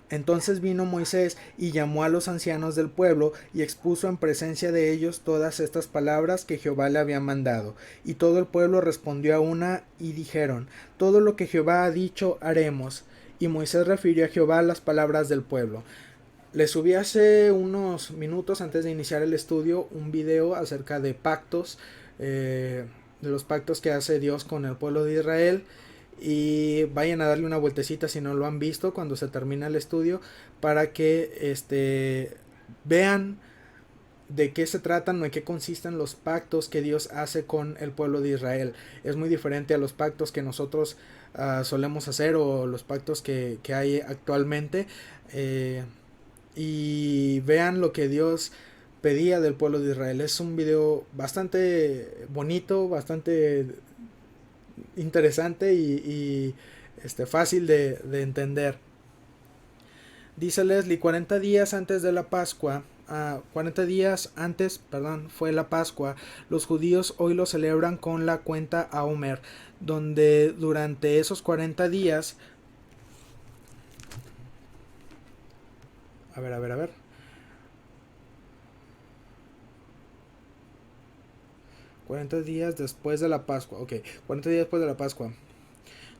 Entonces vino Moisés y llamó a los ancianos del pueblo y expuso en presencia de ellos todas estas palabras que Jehová le había mandado. Y todo el pueblo respondió a una y dijeron: todo lo que Jehová ha dicho haremos. Y Moisés refirió a Jehová las palabras del pueblo. Le subí hace unos minutos antes de iniciar el estudio un video acerca de pactos, de los pactos que hace Dios con el pueblo de Israel. Y vayan a darle una vueltecita si no lo han visto cuando se termina el estudio, para que vean de qué se tratan o en qué consisten los pactos que Dios hace con el pueblo de Israel. Es muy diferente a los pactos que nosotros solemos hacer, o los pactos que hay actualmente. Y vean lo que Dios pedía del pueblo de Israel. Es un video bastante bonito, bastante interesante y fácil de entender. Dice Leslie: 40 días antes de la Pascua, 40 días antes, perdón, fue la Pascua. Los judíos hoy lo celebran con la cuenta a Omer, donde durante esos 40 días, a ver, 40 días después de la Pascua, ok, 40 días después de la Pascua,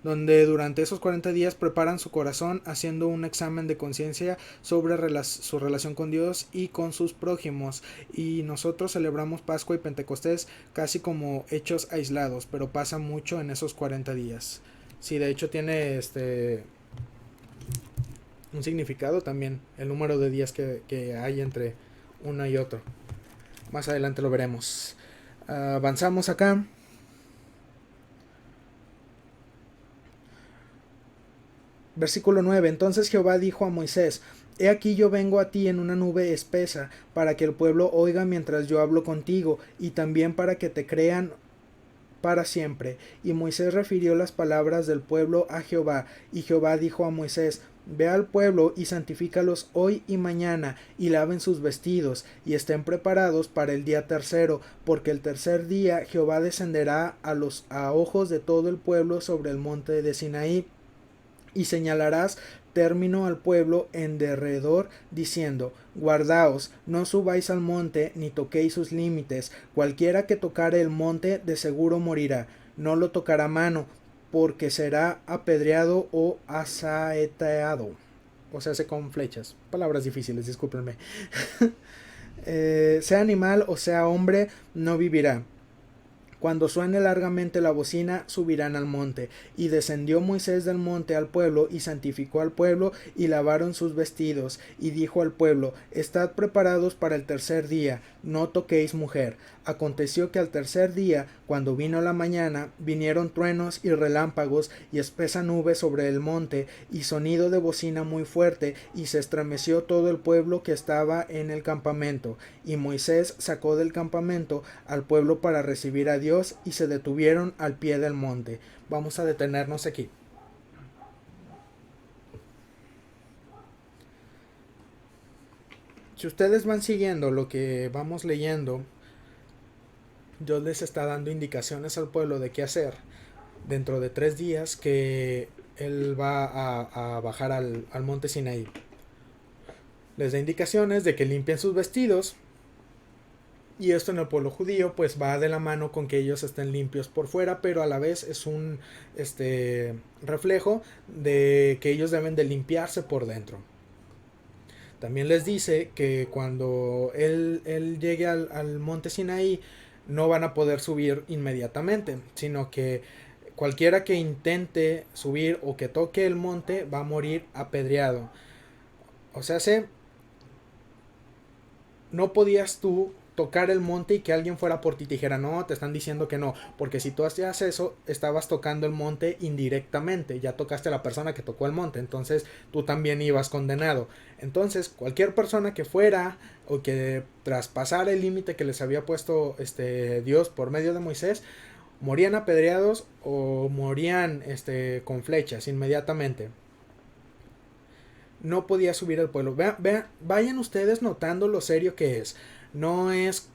donde durante esos 40 días preparan su corazón haciendo un examen de conciencia sobre su relación con Dios y con sus prójimos. Y nosotros celebramos Pascua y Pentecostés casi como hechos aislados, pero pasa mucho en esos 40 días. Sí, de hecho tiene un significado también el número de días que hay entre uno y otro. Más adelante lo veremos. Avanzamos acá. Versículo 9. Entonces Jehová dijo a Moisés: He aquí yo vengo a ti en una nube espesa, para que el pueblo oiga mientras yo hablo contigo, y también para que te crean para siempre. Y Moisés refirió las palabras del pueblo a Jehová, y Jehová dijo a Moisés: Ve al pueblo y santifícalos hoy y mañana, y laven sus vestidos, y estén preparados para el día tercero, porque el tercer día Jehová descenderá a ojos de todo el pueblo sobre el monte de Sinaí, y señalarás término al pueblo en derredor, diciendo: Guardaos, no subáis al monte, ni toquéis sus límites. Cualquiera que tocare el monte, de seguro morirá. No lo tocará mano, porque será apedreado o asaeteado. O sea, hace con flechas. Palabras difíciles, discúlpenme. Sea animal o sea hombre, no vivirá. Cuando suene largamente la bocina, subirán al monte. Y descendió Moisés del monte al pueblo, y santificó al pueblo, y lavaron sus vestidos. Y dijo al pueblo: Estad preparados para el tercer día, no toquéis mujer. Aconteció que al tercer día, cuando vino la mañana, vinieron truenos y relámpagos, y espesa nube sobre el monte, y sonido de bocina muy fuerte, y se estremeció todo el pueblo que estaba en el campamento. Y Moisés sacó del campamento al pueblo para recibir a Dios, y se detuvieron al pie del monte. Vamos a detenernos aquí. Si ustedes van siguiendo lo que vamos leyendo, Dios les está dando indicaciones al pueblo de qué hacer dentro de 3 días que Él va a bajar al monte Sinaí. Les da indicaciones de que limpien sus vestidos, y esto en el pueblo judío pues va de la mano con que ellos estén limpios por fuera, pero a la vez es un reflejo de que ellos deben de limpiarse por dentro. También les dice que cuando él llegue al monte Sinaí, no van a poder subir inmediatamente, sino que cualquiera que intente subir o que toque el monte va a morir apedreado. O sea, no podías tú tocar el monte y que alguien fuera por ti y te dijera: no, te están diciendo que no, porque si tú hacías eso, estabas tocando el monte indirectamente, ya tocaste a la persona que tocó el monte, entonces tú también ibas condenado. Entonces cualquier persona que fuera o que traspasara el límite que les había puesto Dios por medio de Moisés, morían apedreados o morían con flechas inmediatamente. No podía subir al pueblo. Vayan ustedes notando lo serio que es. No es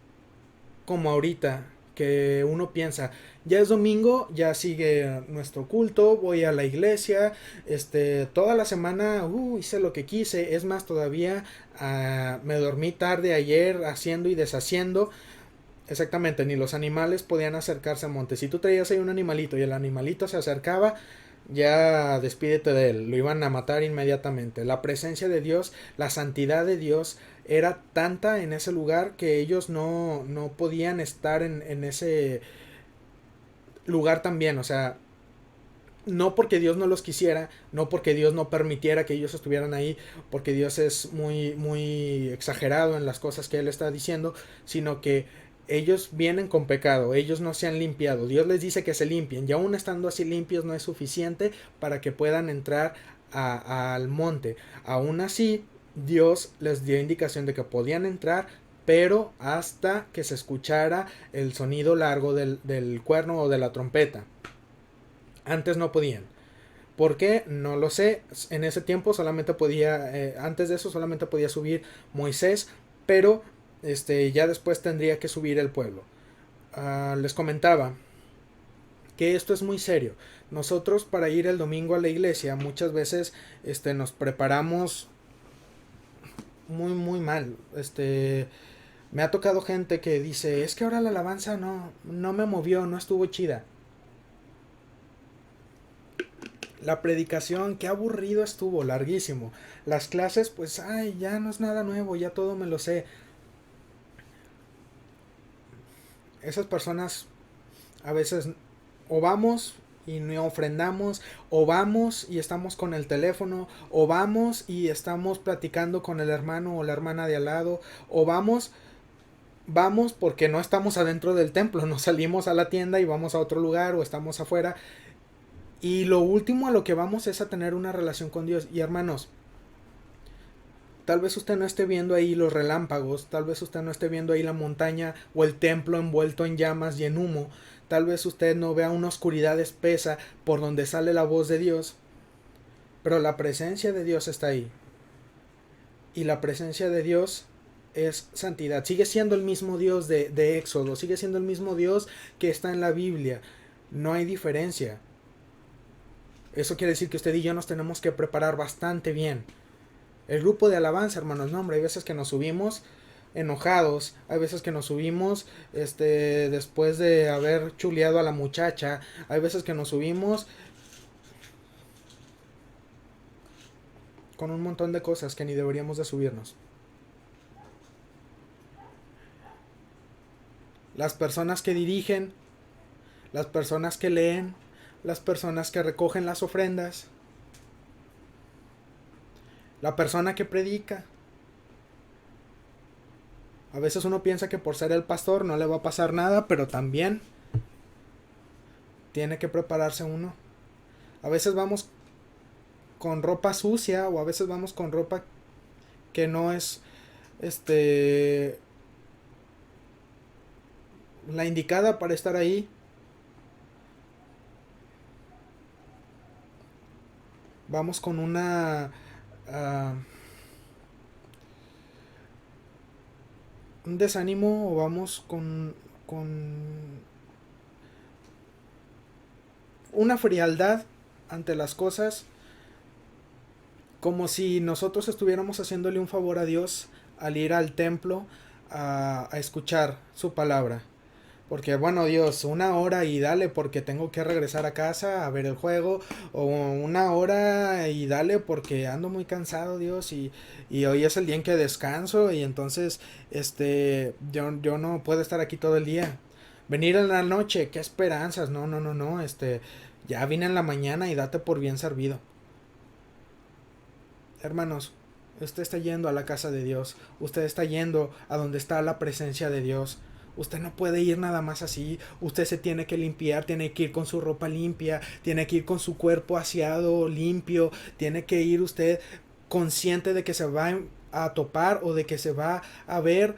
como ahorita que uno piensa: ya es domingo, ya sigue nuestro culto, voy a la iglesia, toda la semana hice lo que quise. Es más, todavía me dormí tarde ayer haciendo y deshaciendo. Exactamente, ni los animales podían acercarse al monte. Si tú traías ahí un animalito y el animalito se acercaba, ya despídete de él, lo iban a matar inmediatamente. La presencia de Dios, la santidad de Dios era tanta en ese lugar que ellos no podían estar en ese lugar también. O sea, no porque Dios no los quisiera, no porque Dios no permitiera que ellos estuvieran ahí, porque Dios es muy, muy exagerado en las cosas que Él está diciendo, sino que ellos vienen con pecado, ellos no se han limpiado. Dios les dice que se limpien, y aún estando así limpios no es suficiente para que puedan entrar al monte. Aún así, Dios les dio indicación de que podían entrar, pero hasta que se escuchara el sonido largo del cuerno o de la trompeta. Antes no podían. ¿Por qué? No lo sé. En ese tiempo solamente antes de eso solamente podía subir Moisés, pero ya después tendría que subir el pueblo. Les comentaba que esto es muy serio. Nosotros, para ir el domingo a la iglesia, muchas veces nos preparamos muy muy mal. Me ha tocado gente que dice: es que ahora la alabanza no me movió, no estuvo chida. La predicación, qué aburrido estuvo, larguísimo. Las clases, pues, ya no es nada nuevo, ya todo me lo sé. Esas personas a veces o vamos y no ofrendamos, o vamos y estamos con el teléfono, o vamos y estamos platicando con el hermano o la hermana de al lado, o vamos porque no estamos adentro del templo, nos salimos a la tienda y vamos a otro lugar, o estamos afuera. Y lo último a lo que vamos es a tener una relación con Dios. Y hermanos, Tal vez usted no esté viendo ahí los relámpagos, tal vez usted no esté viendo ahí la montaña o el templo envuelto en llamas y en humo, tal vez usted no vea una oscuridad espesa por donde sale la voz de Dios, pero la presencia de Dios está ahí. Y la presencia de Dios es santidad. Sigue siendo el mismo Dios de Éxodo, sigue siendo el mismo Dios que está en la Biblia. No hay diferencia. Eso quiere decir que usted y yo nos tenemos que preparar bastante bien. El grupo de alabanza, hermanos, no, hombre, hay veces que nos subimos enojados, hay veces que nos subimos después de haber chuleado a la muchacha, hay veces que nos subimos con un montón de cosas que ni deberíamos de subirnos. Las personas que dirigen, las personas que leen, las personas que recogen las ofrendas, la persona que predica. A veces uno piensa que por ser el pastor no le va a pasar nada, pero también tiene que prepararse uno. A veces vamos con ropa sucia o a veces vamos con ropa que no es la indicada para estar ahí. Vamos con un desánimo o vamos con una frialdad ante las cosas, como si nosotros estuviéramos haciéndole un favor a Dios al ir al templo a escuchar su palabra. Porque bueno, Dios, 1 hora y dale porque tengo que regresar a casa a ver el juego. O 1 hora y dale porque ando muy cansado, Dios. Y hoy es el día en que descanso. Y entonces, yo no puedo estar aquí todo el día. Venir en la noche, qué esperanzas. No, no, no, no. Ya vine en la mañana y date por bien servido. Hermanos, usted está yendo a la casa de Dios. Usted está yendo a donde está la presencia de Dios. Usted no puede ir nada más así. Usted se tiene que limpiar, tiene que ir con su ropa limpia, tiene que ir con su cuerpo aseado, limpio, tiene que ir usted consciente de que se va a topar o de que se va a ver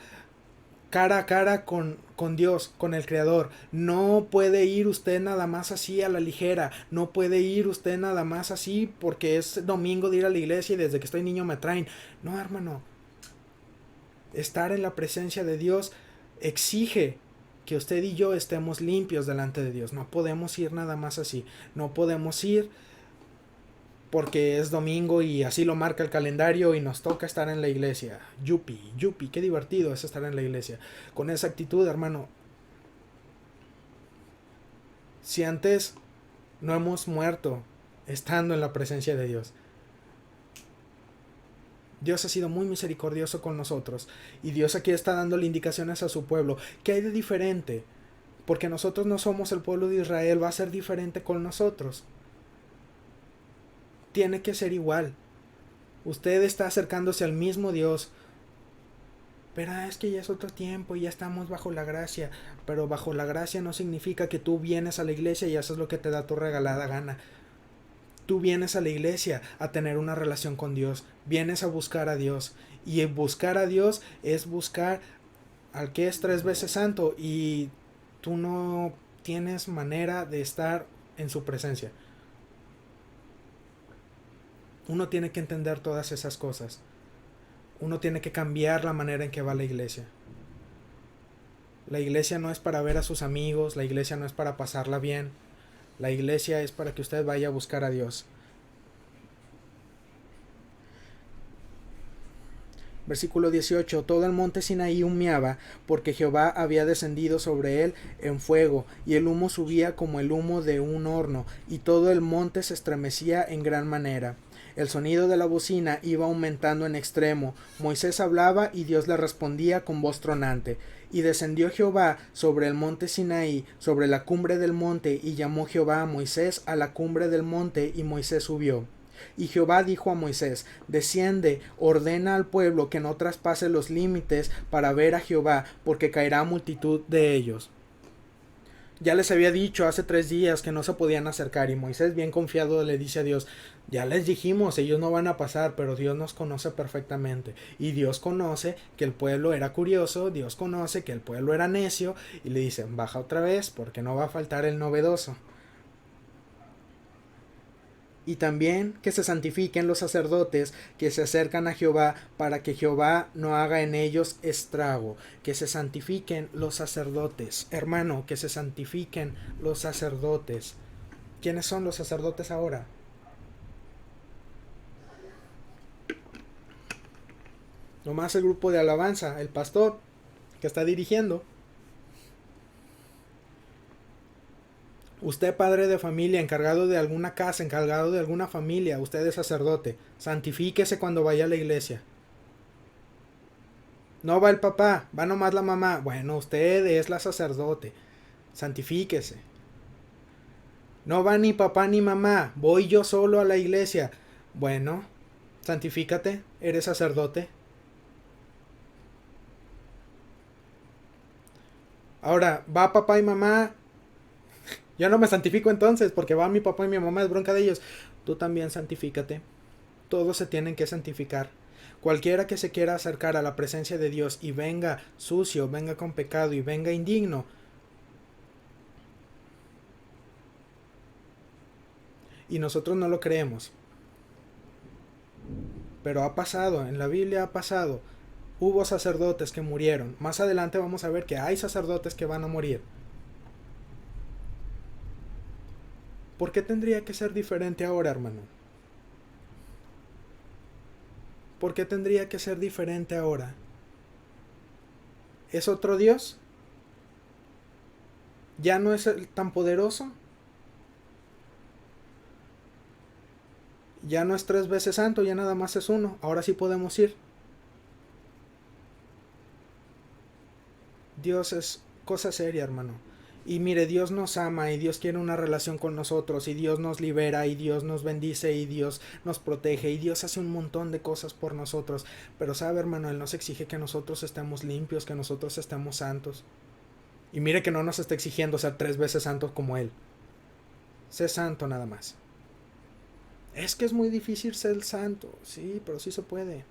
cara a cara con Dios, con el Creador. No puede ir usted nada más así a la ligera. No puede ir usted nada más así porque es domingo de ir a la iglesia y desde que estoy niño me traen. No, hermano. Estar en la presencia de Dios exige que usted y yo estemos limpios delante de Dios. No podemos ir nada más así. No podemos ir porque es domingo y así lo marca el calendario y nos toca estar en la iglesia. Yupi, qué divertido es estar en la iglesia. Con esa actitud, hermano. Si antes no hemos muerto estando en la presencia de Dios. Dios ha sido muy misericordioso con nosotros y Dios aquí está dándole indicaciones a su pueblo. ¿Qué hay de diferente? Porque nosotros no somos el pueblo de Israel, va a ser diferente con nosotros. Tiene que ser igual. Usted está acercándose al mismo Dios. Pero es que ya es otro tiempo y ya estamos bajo la gracia. Pero bajo la gracia no significa que tú vienes a la iglesia y haces lo que te da tu regalada gana. Tú vienes a la iglesia a tener una relación con Dios, vienes a buscar a Dios, y buscar a Dios es buscar al que es 3 veces santo, y tú no tienes manera de estar en su presencia. Uno tiene que entender todas esas cosas. Uno tiene que cambiar la manera en que va a la iglesia. La iglesia no es para ver a sus amigos, la iglesia no es para pasarla bien. La iglesia es para que usted vaya a buscar a Dios. Versículo 18. Todo el monte Sinaí humeaba, porque Jehová había descendido sobre él en fuego, y el humo subía como el humo de un horno, y todo el monte se estremecía en gran manera. El sonido de la bocina iba aumentando en extremo. Moisés hablaba y Dios le respondía con voz tronante. Y descendió Jehová sobre el monte Sinaí, sobre la cumbre del monte, y llamó Jehová a Moisés a la cumbre del monte, y Moisés subió. Y Jehová dijo a Moisés: desciende, ordena al pueblo que no traspase los límites para ver a Jehová, porque caerá multitud de ellos. Ya les había dicho hace 3 días que no se podían acercar y Moisés bien confiado le dice a Dios, ya les dijimos, ellos no van a pasar, pero Dios nos conoce perfectamente. Y Dios conoce que el pueblo era curioso, Dios conoce que el pueblo era necio y le dice, baja otra vez porque no va a faltar el novedoso. Y también que se santifiquen los sacerdotes que se acercan a Jehová para que Jehová no haga en ellos estrago. Que se santifiquen los sacerdotes. Hermano, que se santifiquen los sacerdotes. ¿Quiénes son los sacerdotes ahora? Nomás el grupo de alabanza, el pastor que está dirigiendo. Usted, padre de familia, encargado de alguna casa, encargado de alguna familia, usted es sacerdote. Santifíquese cuando vaya a la iglesia. No va el papá, va nomás la mamá. Bueno, usted es la sacerdote. Santifíquese. No va ni papá ni mamá, voy yo solo a la iglesia. Bueno, santifícate, eres sacerdote. Ahora, va papá y mamá. Yo no me santifico entonces, porque va mi papá y mi mamá, es bronca de ellos. Tú también santifícate. Todos se tienen que santificar. Cualquiera que se quiera acercar a la presencia de Dios y venga sucio, venga con pecado y venga indigno, y nosotros no lo creemos, pero ha pasado, en la Biblia ha pasado. Hubo sacerdotes que murieron. Más adelante vamos a ver que hay sacerdotes que van a morir. ¿Por qué tendría que ser diferente ahora, hermano? ¿Por qué tendría que ser diferente ahora? ¿Es otro Dios? ¿Ya no es tan poderoso? Ya no es 3 veces santo, ya nada más es uno. Ahora sí podemos ir. Dios es cosa seria, hermano. Y mire, Dios nos ama y Dios quiere una relación con nosotros y Dios nos libera y Dios nos bendice y Dios nos protege y Dios hace un montón de cosas por nosotros. Pero sabe, hermano, Él nos exige que nosotros estemos limpios, que nosotros estemos santos. Y mire que no nos está exigiendo ser 3 veces santos como Él. Sé santo nada más. Es que es muy difícil ser santo. Sí, pero sí se puede.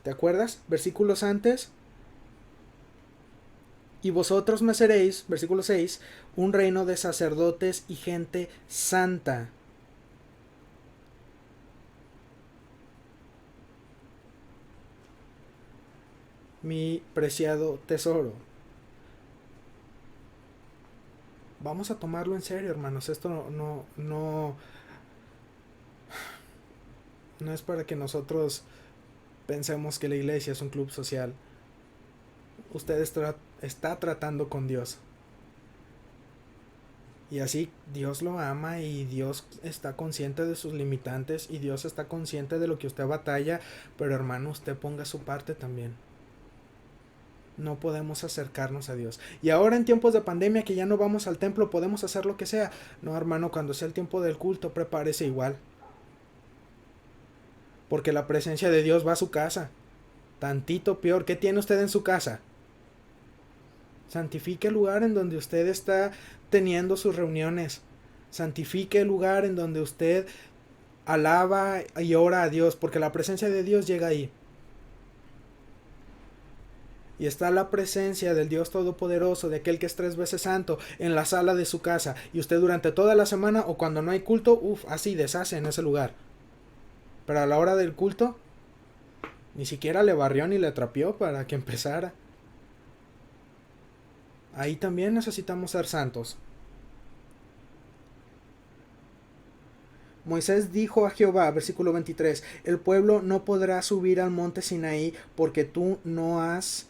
¿Te acuerdas? Versículos antes. Y vosotros me seréis, versículo 6, un reino de sacerdotes y gente santa. Mi preciado tesoro. Vamos a tomarlo en serio, hermanos. Esto no es para que nosotros pensemos que la iglesia es un club social. Usted está tratando con Dios. Y así Dios lo ama y Dios está consciente de sus limitantes y Dios está consciente de lo que usted batalla, pero hermano, usted ponga su parte también. No podemos acercarnos a Dios. Y ahora en tiempos de pandemia que ya no vamos al templo, podemos hacer lo que sea. No, hermano, cuando sea el tiempo del culto, prepárese igual. Porque la presencia de Dios va a su casa. Tantito peor. ¿Qué tiene usted en su casa? Santifique el lugar en donde usted está teniendo sus reuniones. Santifique el lugar en donde usted alaba y ora a Dios, porque la presencia de Dios llega ahí. Y está la presencia del Dios Todopoderoso, de aquel que es 3 veces santo, en la sala de su casa. Y usted durante toda la semana o cuando no hay culto, así deshace en ese lugar. Pero a la hora del culto, ni siquiera le barrió ni le trapeó para que empezara. Ahí también necesitamos ser santos. Moisés dijo a Jehová, versículo 23, el pueblo no podrá subir al monte Sinaí porque tú no has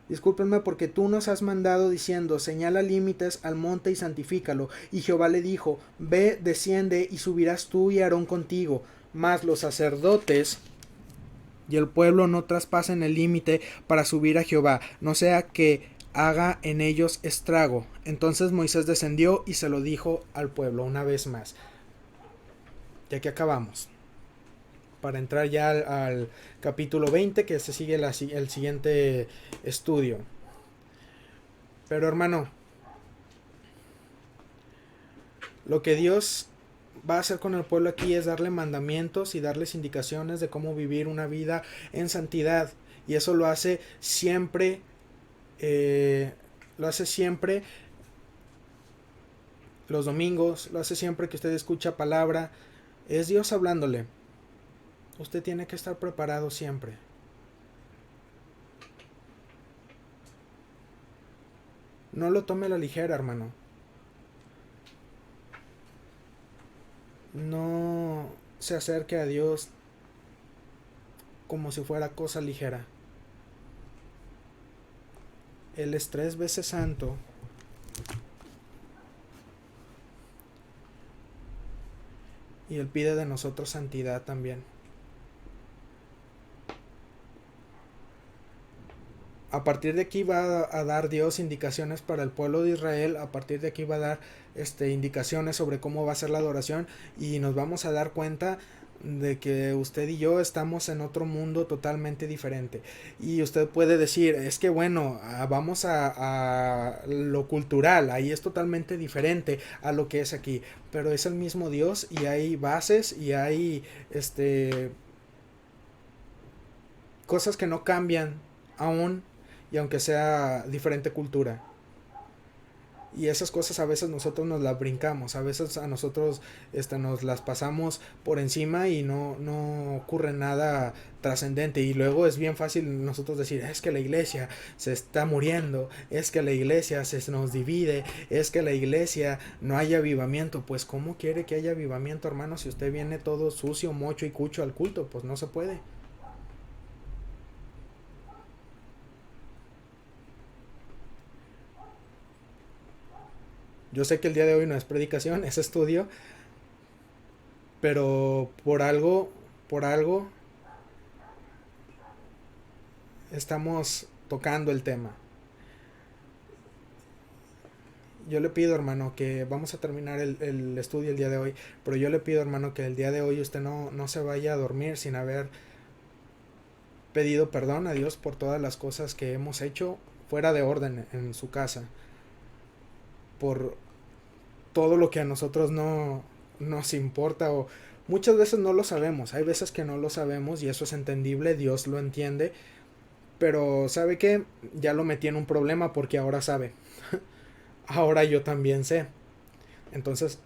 discúlpenme, porque tú nos has mandado diciendo, señala límites al monte y santifícalo. Y Jehová le dijo, ve, desciende y subirás tú y Aarón contigo. Mas los sacerdotes y el pueblo no traspasen el límite para subir a Jehová, no sea que haga en ellos estrago. Entonces Moisés descendió y se lo dijo al pueblo una vez más. Ya que acabamos. para entrar ya al capítulo 20, que se sigue el siguiente estudio. Pero hermano, lo que Dios va a hacer con el pueblo aquí es darle mandamientos y darles indicaciones de cómo vivir una vida en santidad. Y eso lo hace siempre, los domingos, lo hace siempre que usted escucha palabra. Es Dios hablándole. Usted tiene que estar preparado siempre. No lo tome a la ligera, hermano. No se acerque a Dios como si fuera cosa ligera. Él es 3 veces santo. Y Él pide de nosotros santidad también. A partir de aquí va a dar Dios indicaciones para el pueblo de Israel. A partir de aquí va a dar indicaciones sobre cómo va a ser la adoración. Y nos vamos a dar cuenta de que usted y yo estamos en otro mundo totalmente diferente. Y usted puede decir, es que bueno, vamos a lo cultural, ahí es totalmente diferente a lo que es aquí. Pero es el mismo Dios y hay bases y hay cosas que no cambian aún, y aunque sea diferente cultura. Y esas cosas a veces nosotros nos las brincamos, a veces a nosotros nos las pasamos por encima y no ocurre nada trascendente. Y luego es bien fácil nosotros decir, es que la iglesia se está muriendo, es que la iglesia se nos divide, es que la iglesia no hay avivamiento. Pues ¿cómo quiere que haya avivamiento, hermano, si usted viene todo sucio, mocho y cucho al culto? Pues no se puede. Yo sé que el día de hoy no es predicación, es estudio, pero por algo estamos tocando el tema. Yo le pido, hermano, que vamos a terminar el estudio el día de hoy, pero yo le pido, hermano, que el día de hoy usted no se vaya a dormir sin haber pedido perdón a Dios por todas las cosas que hemos hecho fuera de orden en su casa, por todo lo que a nosotros no nos importa, o muchas veces no lo sabemos, hay veces que no lo sabemos y eso es entendible, Dios lo entiende, pero ¿sabe qué? Ya lo metí en un problema porque ahora sabe. Ahora yo también sé. Entonces,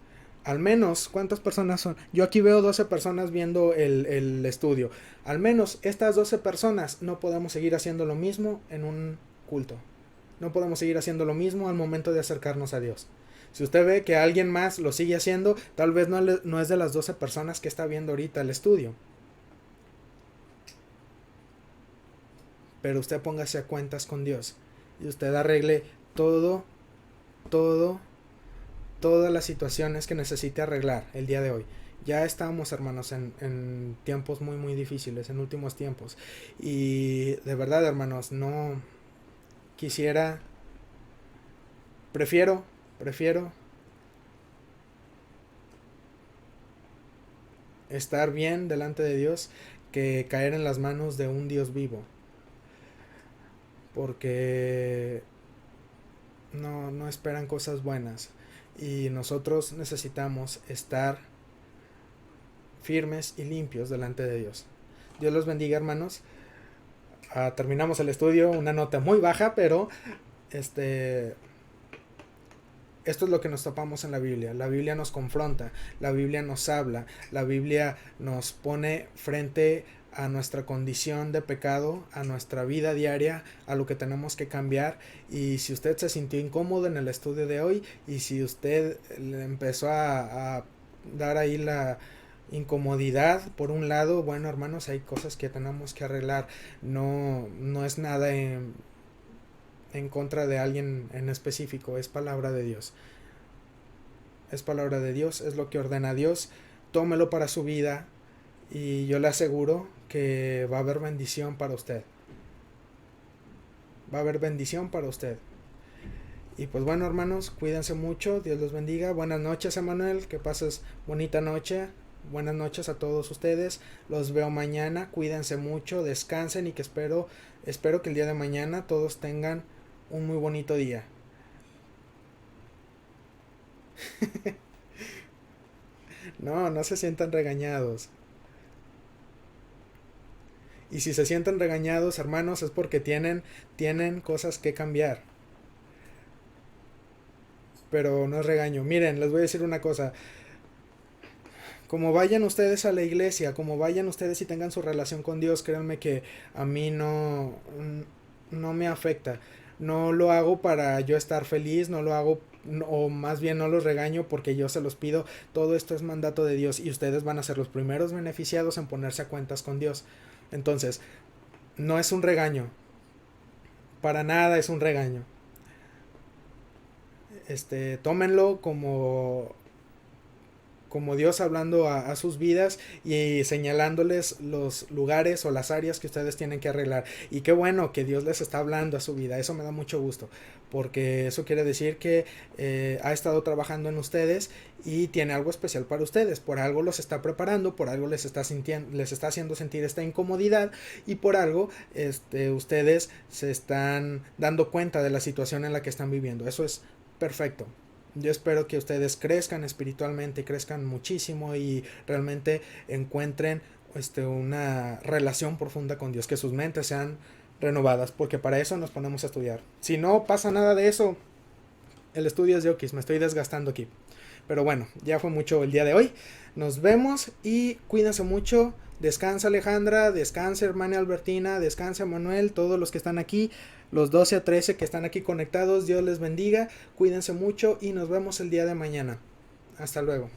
al menos, ¿cuántas personas son? Yo aquí veo 12 personas viendo el estudio. Al menos estas 12 personas no podemos seguir haciendo lo mismo en un culto. No podemos seguir haciendo lo mismo al momento de acercarnos a Dios. Si usted ve que alguien más lo sigue haciendo, tal vez no es de las 12 personas que está viendo ahorita el estudio. Pero usted póngase a cuentas con Dios. Y usted arregle todo, todo, todas las situaciones que necesite arreglar el día de hoy. Ya estamos, hermanos, en tiempos muy, muy difíciles, en últimos tiempos. Y de verdad, hermanos, no quisiera, prefiero estar bien delante de Dios que caer en las manos de un Dios vivo. Porque no esperan cosas buenas. Y nosotros necesitamos estar firmes y limpios delante de Dios. Dios los bendiga, hermanos. Terminamos el estudio, una nota muy baja, pero esto es lo que nos topamos en la Biblia. La Biblia nos confronta, la Biblia nos habla, la Biblia nos pone frente a nuestra condición de pecado, a nuestra vida diaria, a lo que tenemos que cambiar. Y si usted se sintió incómodo en el estudio de hoy, y si usted le empezó a dar ahí la incomodidad por un lado, bueno, hermanos, hay cosas que tenemos que arreglar. No es nada en contra de alguien en específico, es palabra de Dios. Es palabra de Dios, es lo que ordena Dios. Tómelo para su vida y yo le aseguro que va a haber bendición para usted. Va a haber bendición para usted. Y pues bueno, hermanos, cuídense mucho, Dios los bendiga. Buenas noches, Emanuel, que pases bonita noche. buenas noches a todos ustedes. Los veo mañana. Cuídense mucho, descansen y que espero que el día de mañana todos tengan un muy bonito día. No, no se sientan regañados. Y si se sienten regañados, hermanos, es porque tienen cosas que cambiar. Pero no es regaño. Miren, les voy a decir una cosa. Como vayan ustedes a la iglesia, como vayan ustedes y tengan su relación con Dios, créanme que a mí no me afecta. No lo hago para yo estar feliz, no lo hago, o más bien no los regaño porque yo se los pido. Todo esto es mandato de Dios y ustedes van a ser los primeros beneficiados en ponerse a cuentas con Dios. Entonces, no es un regaño, para nada es un regaño. Tómenlo como Dios hablando a sus vidas y señalándoles los lugares o las áreas que ustedes tienen que arreglar. Y qué bueno que Dios les está hablando a su vida, eso me da mucho gusto, porque eso quiere decir que ha estado trabajando en ustedes y tiene algo especial para ustedes, por algo los está preparando, por algo les está haciendo sentir esta incomodidad y por algo ustedes se están dando cuenta de la situación en la que están viviendo. Eso es perfecto. Yo espero que ustedes crezcan espiritualmente, crezcan muchísimo y realmente encuentren una relación profunda con Dios, que sus mentes sean renovadas, porque para eso nos ponemos a estudiar. Si no pasa nada de eso, el estudio es de Okis, me estoy desgastando aquí. Pero bueno, ya fue mucho el día de hoy. Nos vemos y cuídense mucho. Descansa Alejandra, descansa hermana Albertina, descansa Manuel, todos los que están aquí, los 12 a 13 que están aquí conectados, Dios les bendiga, cuídense mucho y nos vemos el día de mañana. Hasta luego.